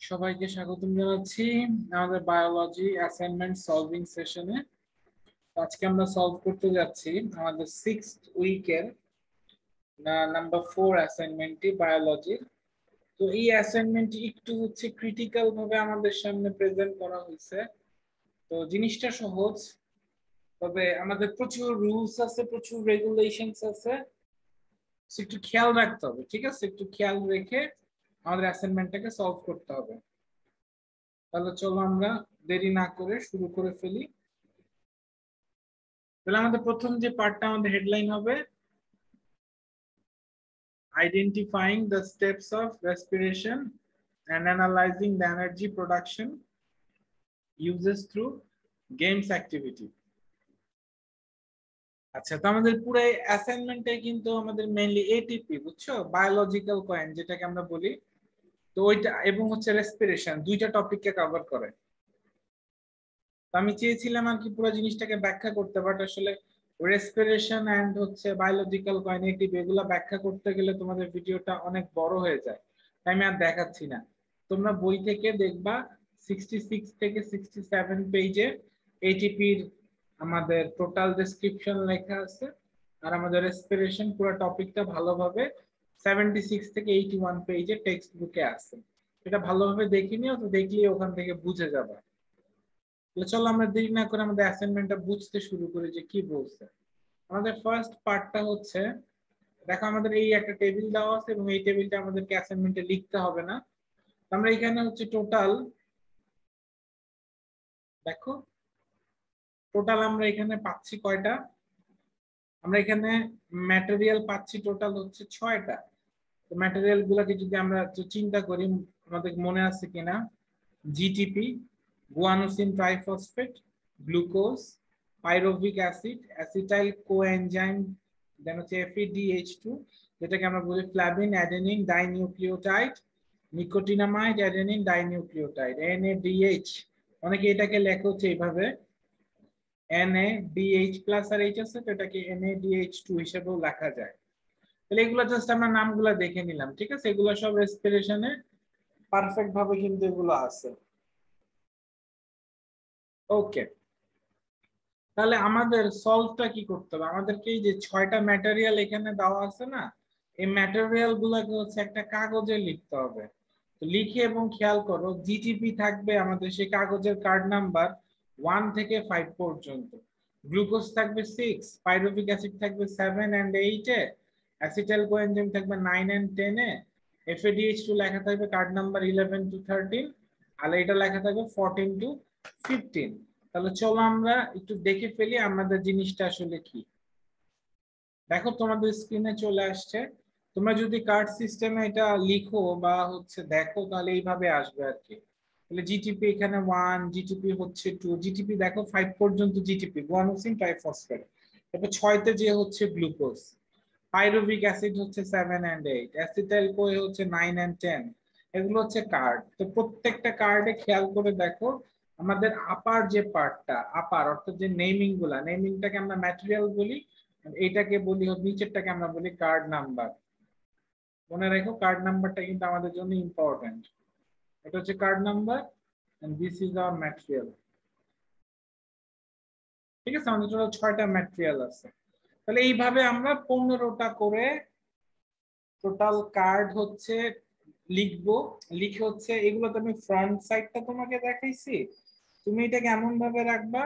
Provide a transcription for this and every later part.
সবাইকে স্বাগতম জানাচ্ছি আমাদের বায়োলজি অ্যাসাইনমেন্ট সলভিং সেশনে। আজকে আমরা সলভ করতে যাচ্ছি আমাদের 6th উইকের নাম্বার 4 অ্যাসাইনমেন্টটি বায়োলজির। তো এই অ্যাসাইনমেন্টটি একটু হচ্ছে ক্রিটিক্যাল ভাবে আমাদের সামনে প্রেজেন্ট করা হয়েছে। তো জিনিসটা সহজ, তবে আমাদের প্রচুর রুলস আছে, প্রচুর রেগুলেশনস আছে, একটু খেয়াল রাখতে হবে। ঠিক আছে, একটু খেয়াল রেখে আমাদের অ্যাসাইনমেন্টটাকে সলভ করতে হবে। তাহলে চলো আমরা দেরি না করে শুরু করে ফেলি। তাহলে আমাদের প্রথম যে পার্টটা আমাদের হেডলাইন হবে identifying the steps of respiration and analyzing the energy production uses through games activity। আচ্ছা, তো আমাদের পুরো অ্যাসাইনমেন্টে কিন্তু আমাদের মেইনলি এটিপি, বুঝছো, বায়োলজিক্যাল কয়েন যেটাকে আমরা বলি, তো ওইটা এবং হচ্ছে রেসপিরেশন, দুইটা টপিককে কভার করে। তো আমি চেয়েছিলাম আর কি পুরো জিনিসটাকে ব্যাখ্যা করতে, বাট আসলে রেসপিরেশন এন্ড হচ্ছে বায়োলজিক্যাল কয়েনেটিভ এগুলো ব্যাখ্যা করতে গেলে তোমাদের ভিডিওটা অনেক বড় হয়ে যায়, তাই আমি আর দেখাচ্ছি না। তোমরা বই থেকে দেখবা 66 থেকে 67 পেজে এটিপির আমাদের টোটাল ডেসক্রিপশন লেখা আছে, আর আমাদের রেসপিরেশন পুরো টপিকটা ভালোভাবে 76 থেকে 81 পেজে টেক্সট বুকে আছে। এটা ভালোভাবে দেখে নিও, তো দেখলেই ওখান থেকে বুঝে যাবে। চলো আমরা দেরি না করে আমাদের অ্যাসাইনমেন্টটা বুঝতে শুরু করি যে কি বলছে। আমাদের ফার্স্ট পার্টটা হচ্ছে, দেখো আমাদের এই একটা টেবিল দেওয়া আছে এবং এই টেবিলটা আমাদেরকে অ্যাসাইনমেন্টে লিখতে হবে না। আমরা এখানে হচ্ছে টোটাল, দেখো টোটাল আমরা এখানে পাচ্ছি কয়টা, আমরা এখানে ম্যাটেরিয়াল পাচ্ছি টোটাল হচ্ছে 6টা। তো ম্যাটেরিয়াল গুলাকে যদি আমরা চিন্তা করি, আমাদের মনে আছে কিনা, GTP, guanosine triphosphate, glucose, pyruvic acid, acetyl coenzyme, then হচ্ছে FADH2 যেটাকে আমরা বলি flavin adenine dinucleotide, nicotinamide adenine dinucleotide, NADH, অনেকে এটাকে লেখা হচ্ছে এইভাবে NADH প্লাস আর H আছে, তো এটাকে NADH2 হিসেবেও লেখা যায়। তাহলে এগুলো জাস্ট আমরা নামগুলো দেখে নিলাম, ঠিক আছে, এগুলো সব রেসপিরেশনে পারফেক্ট ভাবে কিন্তু এগুলো আছে। ওকে, তাহলে আমাদের সলভটা কি করতে হবে, আমাদেরকে এই যে 6টা ম্যাটেরিয়াল এখানে দেওয়া আছে না, এই ম্যাটেরিয়াল গুলাকে হচ্ছে একটা কাগজে লিখতে হবে। তো লিখে এবং খেয়াল করো, জিটিপি থাকবে আমাদের সেই কাগজের কার্ড নাম্বার 1 থেকে 5 পর্যন্ত, গ্লুকোজ থাকবে 6, পাইরুভিক অ্যাসিড থাকবে 7 and 8 এ, অ্যাসিটাইল কোএনজাইম থাকবে 9 and 10 এ, FADH2 লেখা থাকবে কার্ড নাম্বার 11 to 13, আর এটা লেখা থাকবে 14 to 15। তাহলে চলো আমরা একটু দেখে ফেলি আমাদের জিনিসটা আসলে কি। দেখো তোমাদের স্ক্রিনে চলে আসছে, তোমরা যদি কার্ড সিস্টেমে এটা লিখো বা হচ্ছে দেখো, তাহলে এইভাবে আসবে আর কি। তাহলে জিটিপি এখানে 1, জিটিপি হচ্ছে 2, জিটিপি দেখো 5 পর্যন্ত জিটিপি গুয়ানোসিন ট্রাইফসফেট, তারপর 6তে যে হচ্ছে গ্লুকোজ, পাইরুভিক অ্যাসিড হচ্ছে 7 and 8, অ্যাসিটাইল কোয়ে হচ্ছে 9 and 10। এগুলো হচ্ছে কার্ড। তো প্রত্যেকটা কার্ডে খেয়াল করে দেখো আমাদের আপার যে পার্টটা, আপার অর্থাৎ যে নেমিং গুলা, নেমিংটাকে আমরা ম্যাটেরিয়াল বলি, এইটাকে বলি, নিচেরটাকে আমরা বলি কার্ড নাম্বার। মনে রাখো কার্ড নাম্বারটা কিন্তু আমাদের জন্য ইম্পর্টেন্ট। এটা হচ্ছে card number and this is our material. ঠিক আছে, আমাদের টোটাল 6টা ম্যাটেরিয়াল আছে। তাহলে এইভাবে আমরা 15টা করে টোটাল কার্ড হচ্ছে লিখবো। লিখে হচ্ছে এগুলো তো আমি ফ্রন্ট সাইডটা তোমাকে দেখাইছি, তুমি এটাকে এমন ভাবে রাখবা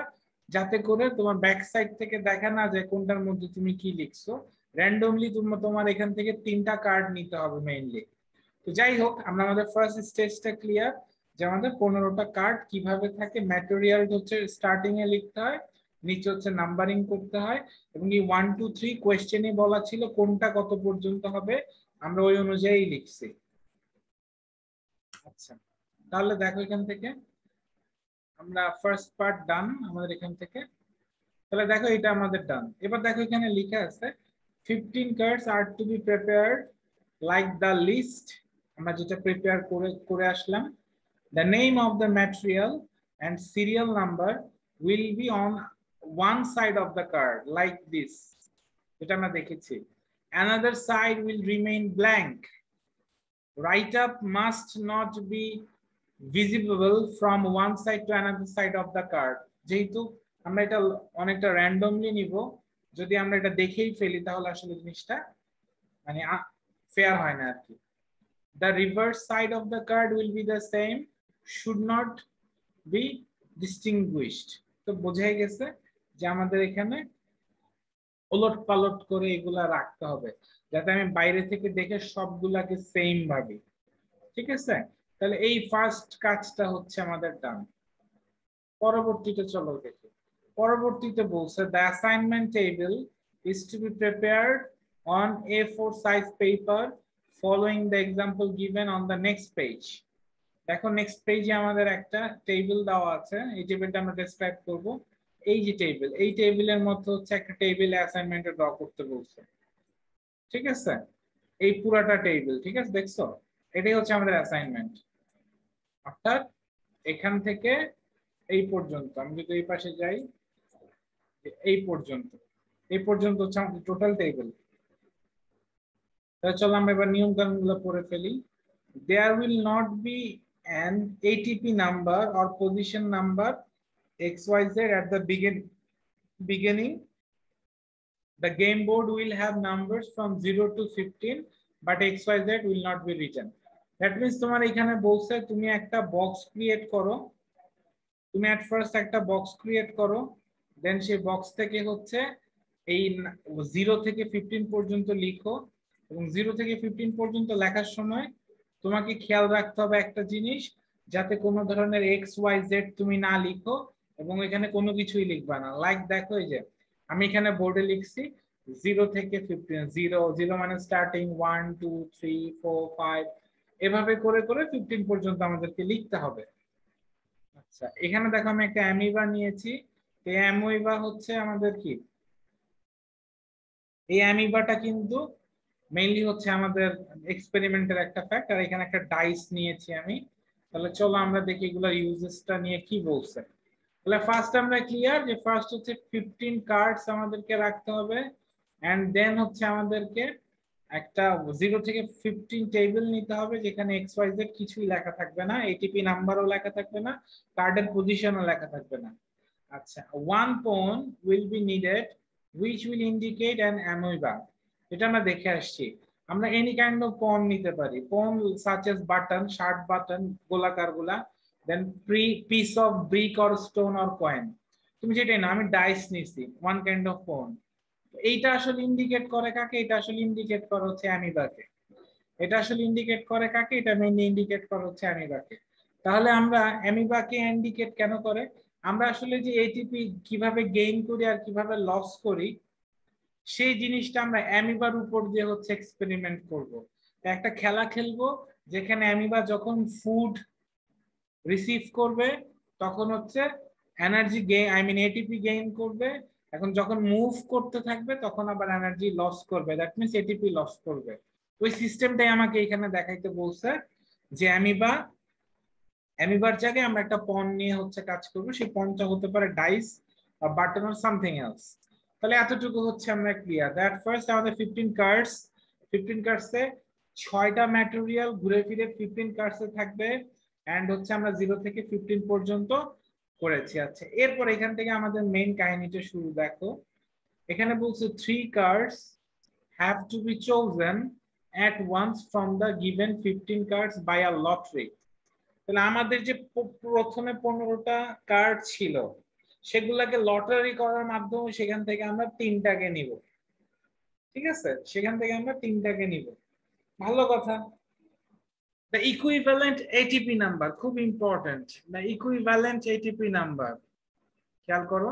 যাতে করে তোমার ব্যাক সাইড থেকে দেখা না যায় কোনটার মধ্যে তুমি কি লিখছো। র্যান্ডমলি তোমার এখান থেকে 3টা কার্ড নিতে হবে মেইনলি। তো যাই হোক, আমরা আমাদের ফার্স্ট স্টেজটা ক্লিয়ার, যে আমাদের 15টা কার্ড কিভাবে থাকে। ম্যাটেরিয়াল হচ্ছে স্টার্টিং এ লিখতে হয়, নিচে হচ্ছে নাম্বারিং করতে হয়, এবং এই 1 2 3 কোয়েশ্চেনে বলা ছিল কোনটা কত পর্যন্ত হবে, আমরা ওই অনুযায়ী লিখছি। আচ্ছা, তাহলে দেখো এখান থেকে আমরা ফার্স্ট পার্ট ডান আমাদের এখান থেকে। তাহলে দেখো এটা আমাদের ডান। এবার দেখো এখানে লেখা আছে 15 cards are to be prepared like the list, আমরা যেটা প্রিপেয়ার করে আসলাম। The name of the material and serial number will be on one side of the card like this, এটা আমরা দেখেছি। Another side will remain blank. Write up must not be visible from one side to another side of the card যেহেতু আমরা এটা অনেকটা randomly নিব যদি আমরা এটা দেখেই ফেলি তাহলে আসলে জিনিসটা মানে ফেয়ার হয় না আর কি the reverse side of the card will be the same should not be distinguished তো বোঝাই গেছে যে আমাদের এখানে ওলট পালট করে এগুলা রাখতে হবে যাতে আমি বাইরে থেকে দেখে সবগুলাকে সেম ভাবি ঠিক আছে তাহলে এই ফার্স্ট কাজটা হচ্ছে আমাদের ডান পরবর্তীতে চলো দেখি পরবর্তীতে বলছে the assignment table is to be prepared on A4 size paper following the example given on the next page দেখো নেক্সট পেজে আমাদের একটা টেবিল দেওয়া আছে এই টেবিলটা আমরা ডেসক্রাইব করব এই যে টেবিল এই টেবিলের মধ্যে হচ্ছে একটা টেবিলে অ্যাসাইনমেন্টে ড্র করতে বলছে ঠিক আছে এই পুরাটা টেবিল ঠিক আছে দেখছো এটাই হচ্ছে আমাদের অ্যাসাইনমেন্ট অর্থাৎ এখান থেকে এই পর্যন্ত আমি যদি এই পাশে যাই এই পর্যন্ত হচ্ছে আমাদের টোটাল টেবিল তাহলে চলো আমরা এবার নিয়ম কানুনগুলো পড়ে ফেলি there will not be an ATP number or position number XYZ at the beginning. The game board will have numbers from 0 to 15, but XYZ will not be written. That means তোমার এখানে বলছে তুমি একটা বক্স ক্রিয়েট করো তুমি at first একটা box create করো দেন সেই বক্স থেকে হচ্ছে এই 0 থেকে 15 পর্যন্ত লিখো এবং 0 থেকে 15 পর্যন্ত লেখার সময় তোমাকে খেয়াল রাখতে হবে একটা জিনিস যাতে কোনো ধরনের XYZ তুমি না লিখো এবং এখানে কোনো কিছুই লিখবা না লাইক দেখো এই যে আমি এখানে বোর্ডে লিখছি 0 থেকে 15 0 মানে স্টার্টিং 1 2 3 4 5 এভাবে করে করে 15 পর্যন্ত আমাদেরকে লিখতে হবে আচ্ছা এখানে দেখো আমি একটা অ্যামিবা নিয়েছি এই অ্যামিবা হচ্ছে আমাদের কি এই অ্যামিবাটা কিন্তু মেইনলি হচ্ছে আমাদের এক্সপেরিমেন্টের একটা ফ্যাক্ট আর এখানে একটা ডাইস নিয়েছি আমি তাহলে চলো আমরা দেখি এগুলা ইউজেসটা নিয়ে কি বলছে তাহলে ফার্স্ট আমরা ক্লিয়ার যে ফার্স্ট হচ্ছে 15 কার্ডস আমাদেরকে রাখতে হবে এন্ড দেন হচ্ছে আমাদেরকে একটা 0 থেকে 15 টেবিল নিতে হবে যেখানে XYZ কিছুই লেখা থাকবে না ATP নাম্বারও লেখা থাকবে না কার্ডের পজিশনও লেখা থাকবে না আচ্ছা one pawn will be needed which will indicate an amoeba এটা আমরা দেখে আসছি আমরা এনি কাইন্ড অফ পন নিতে পারি পন such as button shirt button গোলাকার গুলা then piece of brick or stone or coin তুমি যেটা না আমি ডাইস নিছি ওয়ান কাইন্ড অফ পন এইটা আসলে ইন্ডিকেট করে কাকে এটা আসলে ইন্ডিকেট করে হচ্ছে অ্যামিবাকে এটা আসলে ইন্ডিকেট করে কাকে এটা মেইনলি ইন্ডিকেট করে হচ্ছে অ্যামিবাকে তাহলে আমরা অ্যামিবাকে ইন্ডিকেট কেন করে আমরা আসলে যে এটিপি কিভাবে গেইন করি আর কিভাবে লস করি সেই জিনিসটা আমরা অ্যামিবার উপর দিয়ে হচ্ছে এক্সপেরিমেন্ট করব একটা খেলা খেলবো যেখানে অ্যামিবা যখন ফুড রিসিভ করবে তখন হচ্ছে এনার্জি গেইন এটিপি গেইন করবে এখন যখন মুভ করতে থাকবে তখন আবার এনার্জি লস করবে দ্যাট মিন্স এটিপি লস করবে ওই সিস্টেমটাই আমাকে এখানে দেখাইতে বলছে যে অ্যামিবার জায়গায় আমরা একটা পন নিয়ে হচ্ছে কাজ করব সেই পনটা হতে পারে ডাইস বা বাটন অর সামথিং এলস তাহলে এতটুকু হচ্ছে আমরা ক্লিয়ার দ্যাট ফার্স্ট আমাদের 15 কার্ডসে 6টা ম্যাটেরিয়াল ঘুরে ফিরে 15 কার্ডসে থাকবে এন্ড হচ্ছে আমরা 0 থেকে 15 পর্যন্ত করেছি আচ্ছা এরপর এখান থেকে আমাদের মেইন কাহিনীটা শুরু দেখো এখানে বলছে 3 cards have to be chosen at once from the given 15 cards by a lottery তাহলে আমাদের যে প্রথমে 15টা কার্ড ছিল সেগুলোকে লটারি করার মাধ্যমে সেখান থেকে আমরা 3টাকে নিব ঠিক আছে সেখান থেকে আমরা 3টাকে নিব ভালো কথা the equivalent ATP number খুব important the equivalent ATP number খেয়াল করো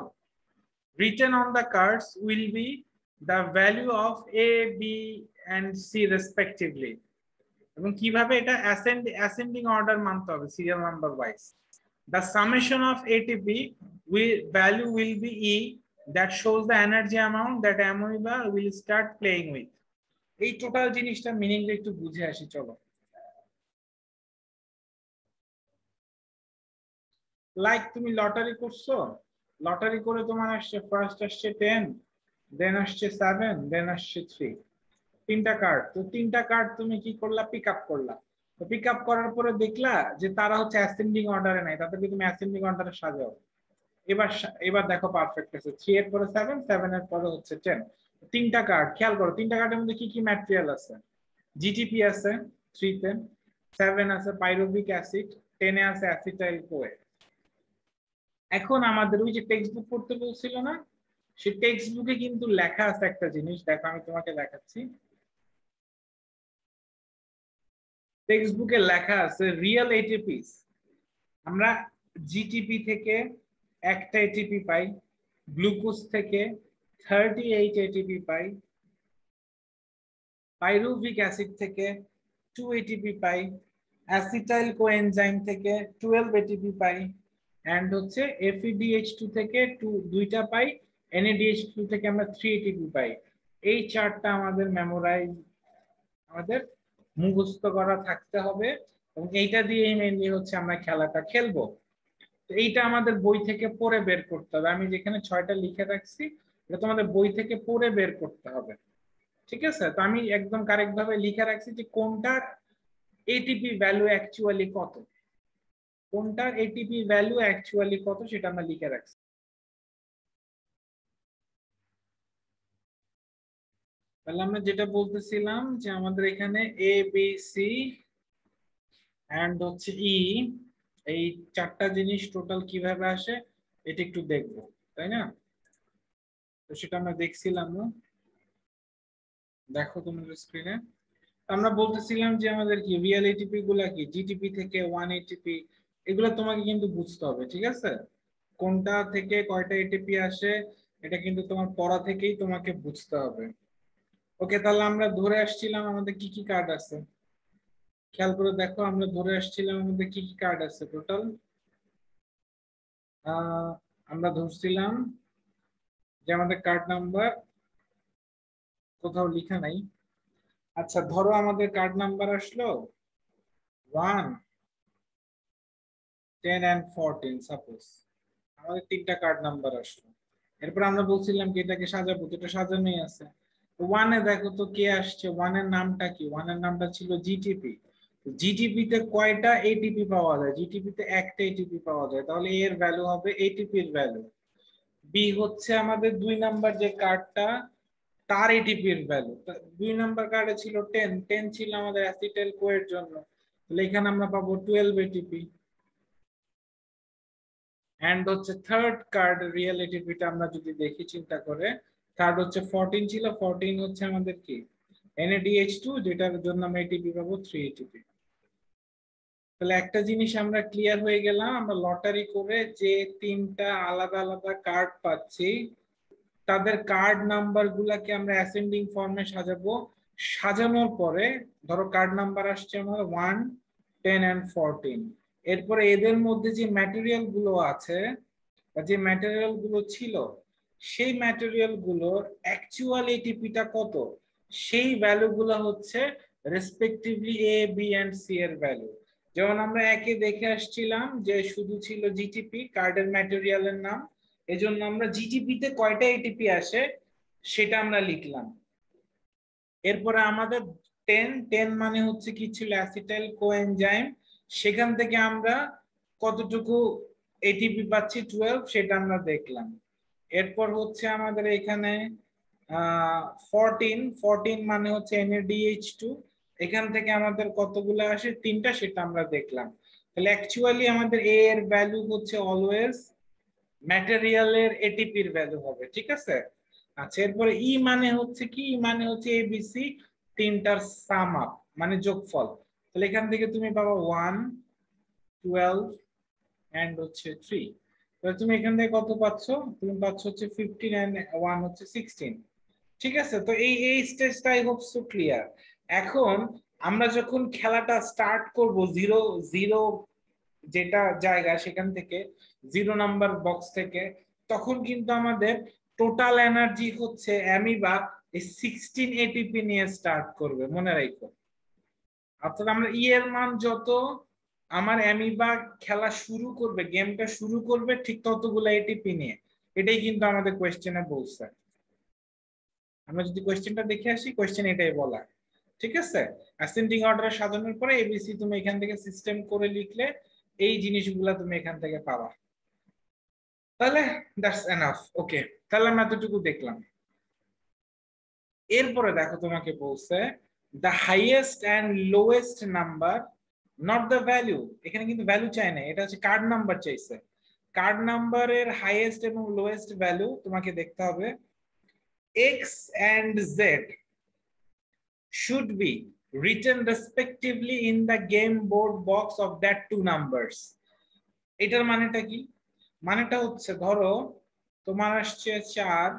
written on the cards will be the value of A B and C respectively এবং কিভাবে এটা ascending order মানতে হবে serial number wise the summation of ATP value will be E that shows the energy amount that amoeba will start playing with এই total জিনিসটা মিনিংটা একটু বুঝে আসি চলো লাইক তুমি লটারি করছো লটারি করে তোমার আসছে ফার্স্ট আসছে 10 দেন আসছে 7 দেন আসছে 3 3টা কার্ড তো 3টা কার্ড তুমি কি করলা পিক আপ করলা তো পিক আপ করার পরে দেখলা যে তারা হচ্ছে অ্যাসেন্ডিং অর্ডারে নাই, তাদেরকে তুমি অ্যাসেন্ডিং অর্ডারে সাজাও। এবার দেখো পারফেক্ট আছে, 3 এর পরে 7, 7 এর পরে হচ্ছে 10। তিনটা কার্ড খেয়াল করো, তিনটা কার্ডের মধ্যে কি কি ম্যাটেরিয়াল আছে? জিটিপি আছে 3 তে, 7 আছে পাইরুভিক অ্যাসিড, 10 এ আছে অ্যাসিটাইল কোয়ে। এখন আমাদের ওই যে টেক্সট বুক পড়তে বলছিল না, সেই টেক্সট বুকে কিন্তু লেখা আছে একটা জিনিস, দেখো আমি তোমাকে দেখাচ্ছি। টেক্সট বুকে লেখা আছে রিয়েল এটিপিস আমরা জিটিপি থেকে একটা এটিপি পাই, গ্লুকোজ থেকে 38 এটিপি পাই, পাইরুভিক অ্যাসিড থেকে 2 এটিপি পাই, অ্যাসিটাইল কোএনজাইম থেকে 12 এটিপি পাই, এন্ড হচ্ছে FeDH2 থেকে দুইটা পাই, NADH2 থেকে আমরা 3 এটিপি পাই। এই চারটা আমাদের আমাদের মুখস্থ করা থাকতে হবে, এবং এইটা দিয়ে মেইনলি হচ্ছে আমরা খেলাটা খেলবো। তো এইটা আমাদের বই থেকে পড়ে বের করতে হবে। আমি যেখানে 6টা লিখে রাখছি এটা তোমাদের বই থেকে পড়ে বের করতে হবে, ঠিক আছে? তো আমি একদম কারেক্ট ভাবে লিখে রাখছি যে কোনটার এটিপি ভ্যালু অ্যাকচুয়ালি কত, কোনটার এটিপি ভ্যালু অ্যাকচুয়ালি কত সেটা আমরা লিখে রাখছি। তাহলে আমরা যেটা বলতেছিলাম যে আমাদের এখানে এ বি সি এন্ড হচ্ছে ই, এই চারটা জিনিস টোটাল কিভাবে আসে এটা একটু দেখবো, তাই না? তো সেটা আমরা দেখছিলাম না, দেখো তোমাদের স্ক্রিনে। আমরা বলতেছিলাম যে আমাদের কি রিয়েল এটিপি গুলা কি, জিটিপি থেকে 1 এটিপি, এগুলো তোমাকে কিন্তু বুঝতে হবে, ঠিক আছে? কোনটা থেকে কয়টা এটিপি আসে এটা কিন্তু তোমার পড়া থেকেই তোমাকে বুঝতে হবে। ওকে, তাহলে আমরা ধরে আসছিলাম আমাদের কি কি কার্ড আছে, খেয়াল করে দেখো আমরা ধরে আসছিলাম আমাদের কি কি কার্ড আছে টোটাল। আমরা ধরছিলাম যে আমাদের কার্ড নাম্বার কোথাও লেখা নাই। আচ্ছা ধরো আমাদের কার্ড নাম্বার আসলো 1, 10 and 14 সাপোজ, আমাদের তিনটা কার্ড নাম্বার আসলো। এরপর আমরা বলছিলাম কি এটাকে সাজাবো, তো এটা সাজানোই আছে। তো 1 এ দেখো তো কে আসছে, 1 এর নামটা কি? 1 এর নামটা ছিল জিটিপি। জিটিপি তে কয়টা এটিপি পাওয়া যায়? জিটিপি তে একটা এটিপি পাওয়া যায়, তাহলে এর ভ্যালু হবে এটিপির ভ্যালু। বি হচ্ছে আমাদের 2 নাম্বার যে কার্ডটা, তার এটিপির ভ্যালু। 2 নাম্বার কার্ডে ছিল 10, 10 ছিল আমাদের অ্যাসিটাইল কোয়ের জন্য, তাহলে এখানে আমরা পাবো 12 এটিপি। এন্ড হচ্ছে থার্ড কার্ড রিয়েল এটিপিটা আমরা যদি দেখি চিন্তা করে, থার্ড হচ্ছে 14 ছিল, 14 হচ্ছে আমাদের কি NADH2, যেটার জন্য আমরা এটিপি পাবো 3 এটিপি। তাহলে একটা জিনিস আমরা ক্লিয়ার হয়ে গেলাম, আমরা লটারি করে যে তিনটা আলাদা আলাদা কার্ড পাচ্ছি তাদের কার্ড নাম্বার গুলাকে আমরা অ্যাসেন্ডিং ফর্মে সাজাবো। সাজানোর পরে ধরো কার্ড নাম্বার আসছে আমার 1, 10 and 14, এরপরে এদের মধ্যে যে ম্যাটেরিয়াল গুলো আছে বা যে ম্যাটেরিয়াল গুলো ছিল সেই ম্যাটেরিয়াল গুলোর অ্যাকচুয়াল এটিপিটা কত, সেই ভ্যালু গুলো হচ্ছে respectively A B and C এর ভ্যালু। যেমন আমরা একে দেখে আসছিলাম যে শুধু ছিল জিটিপি কার্ডের ম্যাটেরিয়ালের নাম, এজন্য আমরা জিটিপি তে কয়টা এটিপি আসে সেটা আমরা লিখলাম। এরপরে আমাদের 10, 10 মানে হচ্ছে কি ছিল অ্যাসিটাইল কোএনজাইম, সেখান থেকে আমরা কতটুকু এটিপি পাচ্ছি 12 সেটা আমরা দেখলাম। এরপর হচ্ছে আমাদের এখানে 14, 14 মানে হচ্ছে NADH2, এখান থেকে আমাদের কতগুলো আসে 3টা, সেটা আমরা দেখলাম। তাহলে অ্যাকচুয়ালি আমাদের এ এর ভ্যালু হচ্ছে অলওয়েজ ম্যাটেরিয়ালের এটিপির ভ্যালু হবে, ঠিক আছে? আচ্ছা এরপরে ই মানে হচ্ছে কি, ই মানে হচ্ছে এবিসি তিনটার সাম আপ মানে যোগফল। তাহলে এখান থেকে তুমি পাবা 1, 12 এন্ড হচ্ছে 3। তাহলে তুমি এখান থেকে কত পাচ্ছ? তুমি পাচ্ছ হচ্ছে 15 এন্ড 1 হচ্ছে 16, ঠিক আছে? তো এই স্টেজটাই হচ্ছে ক্লিয়ার। এখন আমরা যখন খেলাটা স্টার্ট করব 0 যেটা জায়গা সেখান থেকে 0 নাম্বার বক্স থেকে, তখন কিন্তু আমাদের টোটাল এনার্জি হচ্ছে অ্যামিবা এই 16 এটিপি নিয়ে স্টার্ট করবে, মনে রাখো। অর্থাৎ আমরা ই এর মান যত, আমার অ্যামিবা খেলা শুরু করবে, গেমটা শুরু করবে ঠিক ততগুলো এটিপি নিয়ে। এটাই কিন্তু আমাদের কোয়েশ্চেনে বলছে। আমরা যদি কোয়েশ্চেনটা দেখে আসি, কোয়েশ্চেন এটাই বলা। ঠিক আছে, অ্যাসেন্ডিং অর্ডারে সাজানোর পরে এবিসি তুমি এখান থেকে সিস্টেম করে লিখলে এই জিনিসগুলা তুমি এখান থেকে পাবা। তাহলে দ্যাটস এনাফ। ওকে, তাহলে আমরা এতটুকু দেখলাম। এরপরে দেখো তোমাকে বলছে the highest and lowest number, not the value. এখানে কিন্তু ভ্যালু চাই না, এটা হচ্ছে কার্ড নাম্বার চাইছে। কার্ড নাম্বারের হাইয়েস্ট এবং লোয়েস্ট ভ্যালু তোমাকে দেখতে হবে। X and Z should be written respectively in the game board box of that two numbers. এটার মানেটা কি? মানেটা হচ্ছে ধরো তোমার আসছে 4,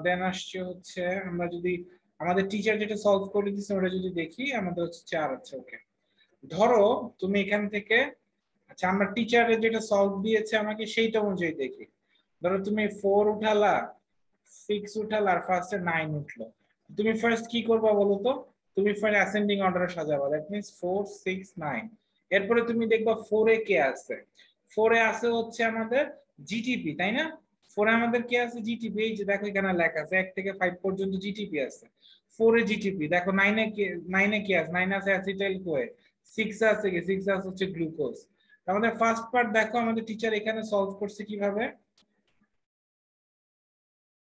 দেন আসছে হচ্ছে, আমরা যদি আমাদের টিচার যেটা সলভ করে দিচ্ছে ওটা যদি দেখি, আমাদের হচ্ছে 4 আছে। ওকে, ধরো তুমি এখান থেকে, আচ্ছা আমরা টিচারে যেটা সলভ দিয়েছে আমাকে সেইটা অনুযায়ী দেখি। ধরো তুমি 4 উঠালা, 6 উঠালা, আর ফার্স্টে 9 উঠলো। তুমি ফার্স্ট কি করবা বলো তো? তুমি ফার্স্ট অ্যাসেন্ডিং অর্ডারে সাজাবা, দ্যাট মিন্স 4 6 9। এরপরে তুমি দেখবা 4 এ কে আছে। 4 এ আছে হচ্ছে আমাদের জিটিপি, তাই না? 4 এ আমাদের কে আছে? জিটিপি। এই যে দেখো এখানে লেখা আছে 1 থেকে 5 পর্যন্ত জিটিপি আছে। 4 এ জিটিপি দেখো। 9 এ কে, 9 এ কি আছে? 9 আছে অ্যাসিটাইল কোয়ে। 6 আছে কি? 6 আছে হচ্ছে গ্লুকোজ। আমাদের ফার্স্ট পার্ট দেখো আমাদের টিচার এখানে সলভ করছে কিভাবে।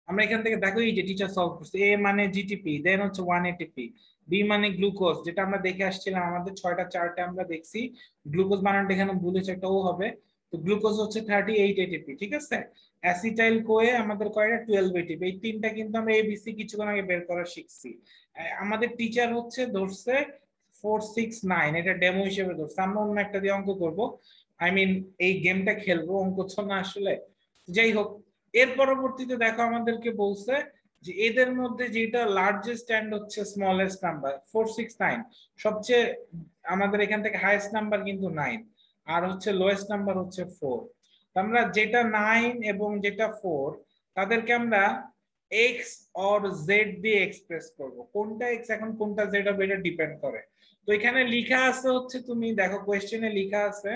আমরা এখান থেকে দেখো এই যে টিচার সলভ করছে, এ মানে জিটিপি, দেন হচ্ছে 1 এটিপি, বি মানে গ্লুকোজ, যেটা আমরা দেখে আসছিলাম আমাদের 6টা চার্টে আমরা দেখছি। গ্লুকোজ বানানটা এখানে ভুল হয়েছে, একটা ও হবে। তো গ্লুকোজ হচ্ছে 38 এটিপি, ঠিক আছে। অ্যাসিটাইল কোয়ে আমাদের কয়টা? 12 এটিপি। এই তিনটা কিন্তু আমরা এবিসি কিছুক্ষণ আগে বের করা শিখছি। আমাদের টিচার হচ্ছে ধরছে 4 6 9, এটা ডেমো হিসেবে ধরছে। আমরা অন্য একটা দিয়ে অঙ্ক করব, আই মিন এই গেমটা খেলবো, অঙ্ক না আসলে। যাই হোক, এর পরবর্তীতে দেখো আমাদেরকে বলছে যে এদের মধ্যে যেটা লার্জেস্ট এন্ড হচ্ছে স্মলেস্ট নাম্বার 4 6 9, সবচেয়ে আমাদের এখান থেকে হাইয়েস্ট নাম্বার কিন্তু 9, আর হচ্ছে লোয়েস্ট নাম্বার হচ্ছে 4। আমরা যেটা 9 এবং যেটা 4 তাদেরকে আমরা এক্স অর জেড দিয়ে এক্সপ্রেস করব। কোনটা এক্স এখন কোনটা জেড হবে এটা ডিপেন্ড করে। তো এখানে লেখা আছে হচ্ছে, তুমি দেখো কোয়েশ্চেনে লেখা আছে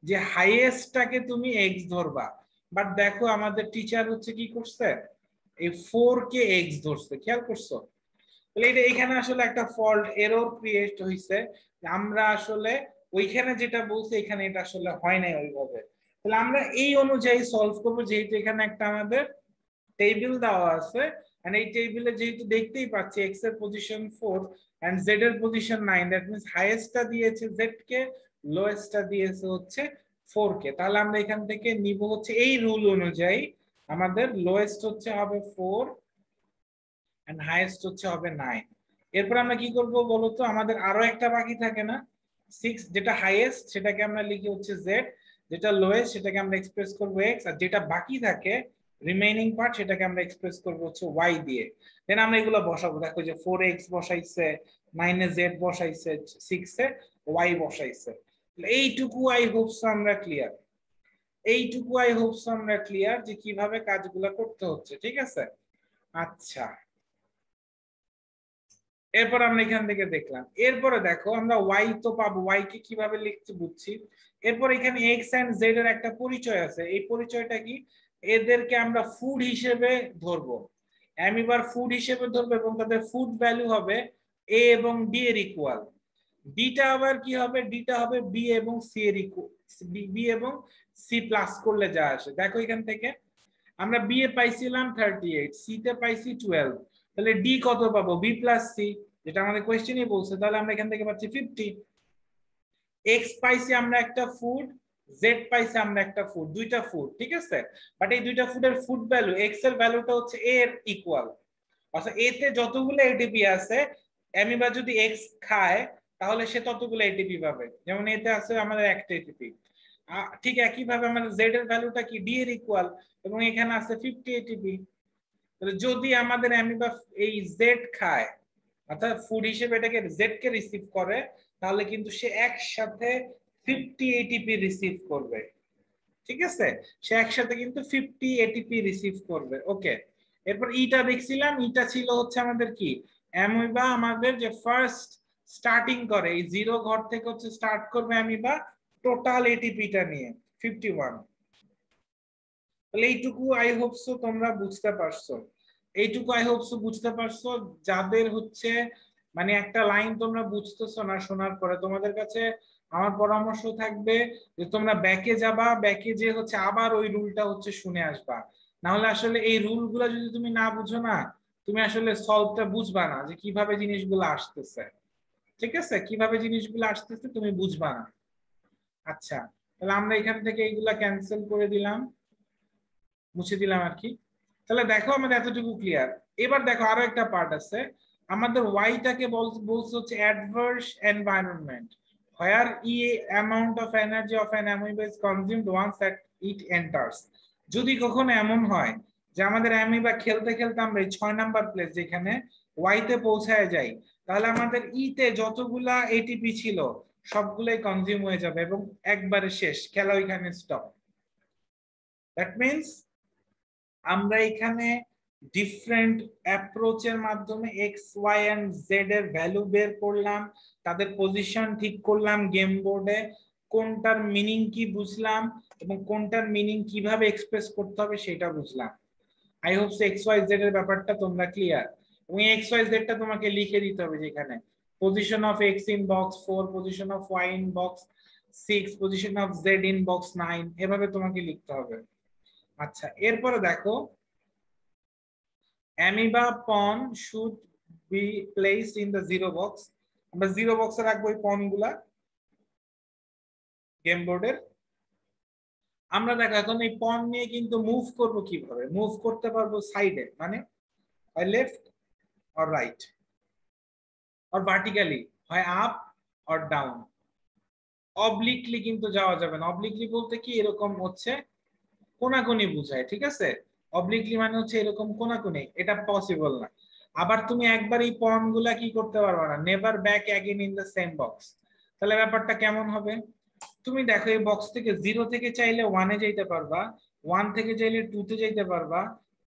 যে হাইয়েস্টটাকে তুমি এক্স ধরবা, বাট দেখো আমাদের টিচার হচ্ছে কি করছে, এই 4 কে এক্স ধরছে। খেয়াল করছো? তাহলে এটা এখানে আসলে একটা ফল্ট এরর ক্রিয়েট হইছে। আমরা আসলে ওইখানে যেটা বলছে এখানে এটা আসলে হয় নাই ওইভাবে। তাহলে আমরা এই অনুযায়ী সলভ করব, যেহেতু এখানে একটা আমাদের টেবিল দেওয়া আছে, এন্ড এই টেবিলে যেহেতু দেখতেই পাচ্ছি এক্স এর পজিশন 4 এন্ড জেড এর পজিশন 9, দ্যাট মিন্স হাইয়েস্টটা দিয়েছে জেড কে, লোয়েস্টটা দিয়েছে হচ্ছে 4 কে। তাহলে আমরা এখান থেকে নিব হচ্ছে এই রুল অনুযায়ী আমাদের লোয়েস্ট হচ্ছে হবে 4 এন্ড হাইয়েস্ট হচ্ছে হবে 9। এরপর আমরা কি করব বলতো? আমাদের আরো একটা বাকি থাকে না, 6, যেটা হাইয়েস্ট সেটাকে আমরা লিখি হচ্ছে জেড, যেটা লোয়েস্ট সেটাকে আমরা এক্সপ্রেস করব এক্স, আর যেটা বাকি থাকে রিমেইনিং পার্ট সেটাকে আমরা এক্সপ্রেস করব হচ্ছে ওয়াই দিয়ে। দেন আমরা এগুলো বসাবো। দেখো যে 4x বসাইছে, 9 এ জেড বসাইছে, 6 এ ওয়াই বসাইছে। এইটুকু আই হোপস আমরা ক্লিয়ার। এইটুকু আই হোপস আমরা ক্লিয়ার যে কিভাবে কাজগুলো করতে হচ্ছে, ঠিক আছে। আচ্ছা, এরপর আমরা এখান থেকে দেখলাম। এরপরে দেখো আমরা ওয়াই তো পাবো, ওয়াই কে কিভাবে লিখতে বুঝছি। এরপর এখানে এক্স এন্ড জেড এর একটা পরিচয় আছে। এই পরিচয়টা কি? এদেরকে আমরা ফুড হিসেবে ধরবো, অ্যামিবার ফুড হিসেবে ধরবো, এবং তাদের ফুড ভ্যালু হবে এ এবং বি এর ইকুয়াল। ডিটা আবার কি হবে? ডিটা হবে বি এবং সি এর ইকুয়াল। বি এবং সি প্লাস করলে যা আসে। দেখো এখান থেকে আমরা বি এ পাইছিলাম 38, সি তে পাইছি 12, তাহলে ডি কত পাবো? বি প্লাস সি, যেটা আমাদের কোয়েশ্চেনই বলছে। তাহলে আমরা এখান থেকে পাচ্ছি 50। এক্স পাইছি আমরা একটা ফুড, জেড পাইছি আমরা একটা ফুড, দুইটা ফুড, ঠিক আছে। বাট এই দুইটা ফুডের ফুড ভ্যালু, এক্স এর ভ্যালুটা হচ্ছে এ এর ইকুয়াল। অর্থাৎ এ তে যতগুলো এটিপি আছে, অ্যামিবা যদি এক্স খায় তাহলে সে ততগুলো এটিপি পাবে। যেমন এতে আছে আমাদের একটা এটিপি। ঠিক একই ভাবে আমাদের জেড এর ভ্যালুটা কি? ডি এর ইকুয়াল, এবং এখানে আছে 50 এটিপি। তাহলে যদি আমাদের অ্যামিবা এই জেড খায়, অর্থাৎ ফুড হিসেবে এটাকে জেড কে রিসিভ করে, তাহলে কিন্তু সে একসাথে 50 এটিপি রিসিভ করবে, ঠিক আছে। সে একসাথে কিন্তু 50 এটিপি রিসিভ করবে। ওকে, এরপর ইটা দেখছিলাম, ইটা ছিল হচ্ছে আমাদের কি, অ্যামিবা আমাদের যে ফার্স্ট স্টার্টিং করে এই জিরো ঘর থেকে হচ্ছে স্টার্ট করবে অ্যামিবা টোটাল এটিপিটা নিয়ে 51। তাহলে এইটুকু আই হোপ সো তোমরা বুঝতে পারছো। এইটুকু আই হোপ সো বুঝতে পারছো। যাদের হচ্ছে মানে একটা লাইন তোমরা বুঝতেছো না, শোনার পরে তোমাদের কাছে আমার পরামর্শ থাকবে যে তোমরা ব্যাকে যাবা, ব্যাকে যে হচ্ছে আবার ওই রুলটা হচ্ছে শুনে আসবা। না হলে আসলে এই রুল গুলা যদি তুমি না বুঝো না, তুমি আসলে সলভটা বুঝবা না যে কিভাবে জিনিসগুলো আসতেছে। ঠিক আছে, কিভাবে জিনিসগুলো আসতেছে তুমি বুঝবা না। আচ্ছা, তাহলে আমরা এখান থেকে এইগুলা ক্যান্সেল করে দিলাম, মুছে দিলাম আর কি। তাহলে দেখো আমাদের এতটুকু ক্লিয়ার। এবার দেখো আরো একটা পার্ট আছে। আমাদের ওয়াইটাকে বলছে হচ্ছে adverse environment where amount of energy of an amoeba is consumed once that it enters. যদি কখনো এমন হয় যে আমাদের অ্যামিবা খেলতে খেলতে আমরা এই 6 নাম্বার প্লেস যেখানে ওয়াইতে পৌঁছায় যাই, তাহলে আমাদের ইতে যতগুলা এটিপি ছিল সবগুলাই কনজিউম হয়ে যাবে এবং একবারে শেষ, খেলা ওইখানে স্টপ। দ্যাট মিনস আমরা এখানে ডিফারেন্ট অ্যাপ্রোচের মাধ্যমে এক্স ওয়াই এন্ড জেড এর ভ্যালু বের করলাম, তাদের পজিশন ঠিক করলাম গেম বোর্ডে, কোনটার মিনিং কি বুঝলাম এবং কোনটার মিনিং কিভাবে এক্সপ্রেস করতে হবে সেটা বুঝলাম। I hope X Y Z এর ব্যাপারটা তোমরা ক্লিয়ার। এবং এক্স ওয়াই জেড টা তোমাকে লিখে দিতে হবে, যেখানে position of X in box 4, position of Y in box 6, position of Z in box 9, এভাবে তোমাকে লিখতে হবে। আচ্ছা, এরপরে দেখো amoeba pawn should be placed in the zero box. আমরা জিরো বক্সে রাখবো এই পন গুলা গেম বোর্ডের। আমরা দেখো এখন এই পন নিয়ে কিন্তু মুভ করব কিভাবে, মুভ করতে পারবো সাইডে, মানে হয় left or right or vertically, হয় আপ অর ডাউন। অবলিকলি কিন্তু যাওয়া যাবে না। অবলিকলি বলতে কি, এরকম হচ্ছে কোনাকুনি বুঝায়, ঠিক আছে? অবলিকলি মানে হচ্ছে এরকম কোনাকুনি, এটা পসিবল না। আবার তুমি একবার এই পয়েন্ট গুলা কি করতে পারবে না, never back again in the same box. তাহলে ব্যাপারটা কেমন হবে? তুমি দেখো এই বক্স থেকে 0 থেকে চাইলে 1 এ যেতে পারবা, 1 থেকে চাইলে 2 তে যেতে পারবা,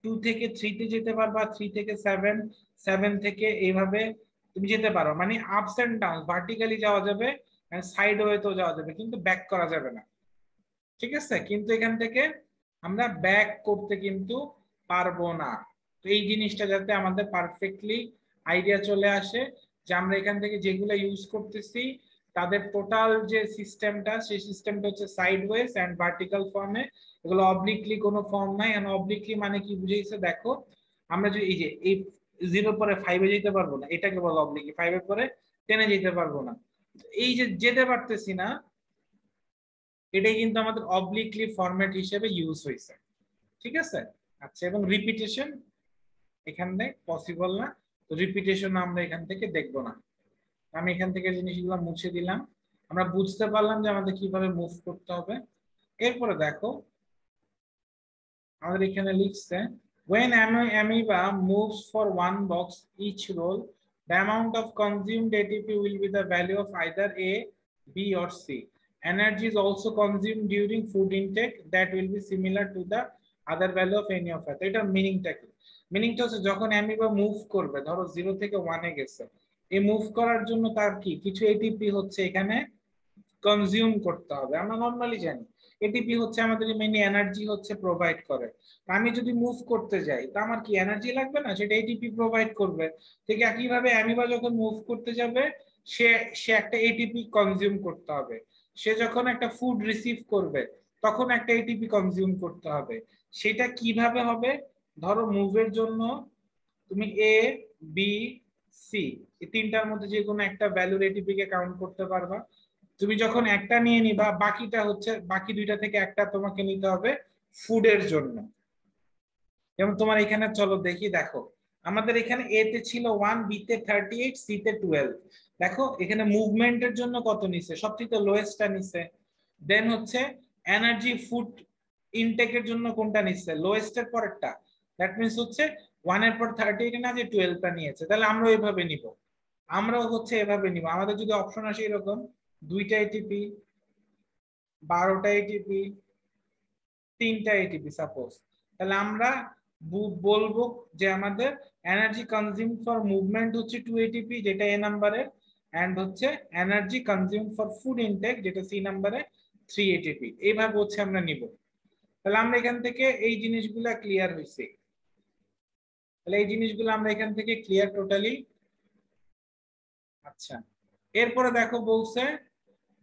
2 থেকে 3 তে যেতে পারবা, 3 থেকে 7, 7 থেকে এইভাবে তুমি যেতে পারো। মানে আপস এন্ড ডাউন, ভার্টিক্যালি যাওয়া যাবে, সাইড ওয়েতেও যাওয়া যাবে, কিন্তু ব্যাক করা যাবে না। ঠিক আছে, কিন্তু এখান থেকে আমরা ব্যাক করতে কিন্তু পারবো না। তো এই জিনিসটা যাতে আমাদের পারফেক্টলি আইডিয়া চলে আসে যে আমরা এখান থেকে যেগুলো ইউজ করতেছি তাদের টোটাল যে সিস্টেমটা, সেই সিস্টেমটা হচ্ছে সাইডওয়েজ এন্ড ভার্টিক্যাল ফর্মে, এগুলো অবলিকলি কোনো ফর্ম নাই। এন্ড অবলিকলি মানে কি বুঝাইছে দেখো, আমরা যদি এই যে এই 0 পরে 5 এ যেতে পারবো না, এটাকে বলো অবলিকলি। 5 এর পরে 10 এ যেতে পারবো না, এই যে যেতে পারতেছি না, এটাই কিন্তু আমাদের অবলিকলি ফরম্যাট হিসেবে ইউজ হয়েছে। ঠিক আছে। আচ্ছা, এবং রিপিটেশন এখানে পসিবল না, তো রিপিটেশন আমরা এখান থেকে দেখব না। আমি এখান থেকে জিনিসগুলো মুছে দিলাম, আমরা বুঝতে পারলাম যে আমাদের কিভাবে মুভ করতে হবে। এরপরে দেখো আমাদের এখানে লিখছে when amoeba moves for one box each roll, the amount of consumed ATP will be the value of either A, B or C. Energy is also consumed during food intake that will be similar to the other value of any of it. এটা মিনিংটা কি? মিনিংটা হচ্ছে যখন amoeba move করবে, ধরো 0 থেকে 1 এ গেছে, এই মুভ করার জন্য তার কি কিছু এটিপি হচ্ছে এখানে কনজিউম করতে হবে। আমরা নরমালি জানি এটিপি হচ্ছে আমাদের মেইন এনার্জি হচ্ছে প্রোভাইড করে। আমি যদি মুভ করতে যাই তা আমার কি এনার্জি লাগবে না, সেটা এটিপি প্রোভাইড করবে। ঠিক একইভাবে অ্যামিবা যখন মুভ করতে যাবে, সে সে একটা এটিপি কনজিউম করতে হবে। সে যখন একটা ফুড রিসিভ করবে তখন একটা এটিপি কনজিউম করতে হবে। সেটা কিভাবে হবে? ধরো মুভের জন্য তুমি এ, বি, সি এই তিনটার মধ্যে যে কোনো একটা ভ্যালুর এটিপি কে কাউন্ট করতে পারবা। তুমি যখন একটা নিয়ে নিবা, বাকিটা হচ্ছে বাকি দুইটা থেকে একটা তোমাকে নিতে হবে ফুডের জন্য। যেমন তোমার এখানে চলো দেখি, দেখো আমাদের এখানে এ তে ছিল 1, বি তে 38, সি তে 12। দেখো এখানে মুভমেন্টের জন্য কত নিছে, সবচেয়ে লোয়েস্টটা নিছে। দেন হচ্ছে এনার্জি ফুড ইনটেকের জন্য কোনটা নিচ্ছে, লোয়েস্টের পরেরটা। দ্যাট মিন্স হচ্ছে 1 এর পর 38 না, যে 12টা নিয়েছে। তাহলে আমরা এইভাবে নিব, আমরাও হচ্ছে এভাবে নিব। আমাদের যদি অপশন আসে এরকম 2টা এটিপি, 12টা এটিপি, 3টা এটিপি সাপোজ, তাহলে আমরা বলবো যে আমাদের এনার্জি কনজিউম ফর মুভমেন্ট হচ্ছে 2 এটিপি, যেটা এ নাম্বারে, এন্ড হচ্ছে energy consume for food intake, যেটা সি নাম্বারে, 3 এটিপি। এইভাবে হচ্ছে আমরা নিব। তাহলে আমরা এখান থেকে এই জিনিসগুলা ক্লিয়ার হয়েছে। তাহলে এই জিনিসগুলো আমরা এখান থেকে ক্লিয়ার টোটালি। আচ্ছা, এরপরে দেখো বলছে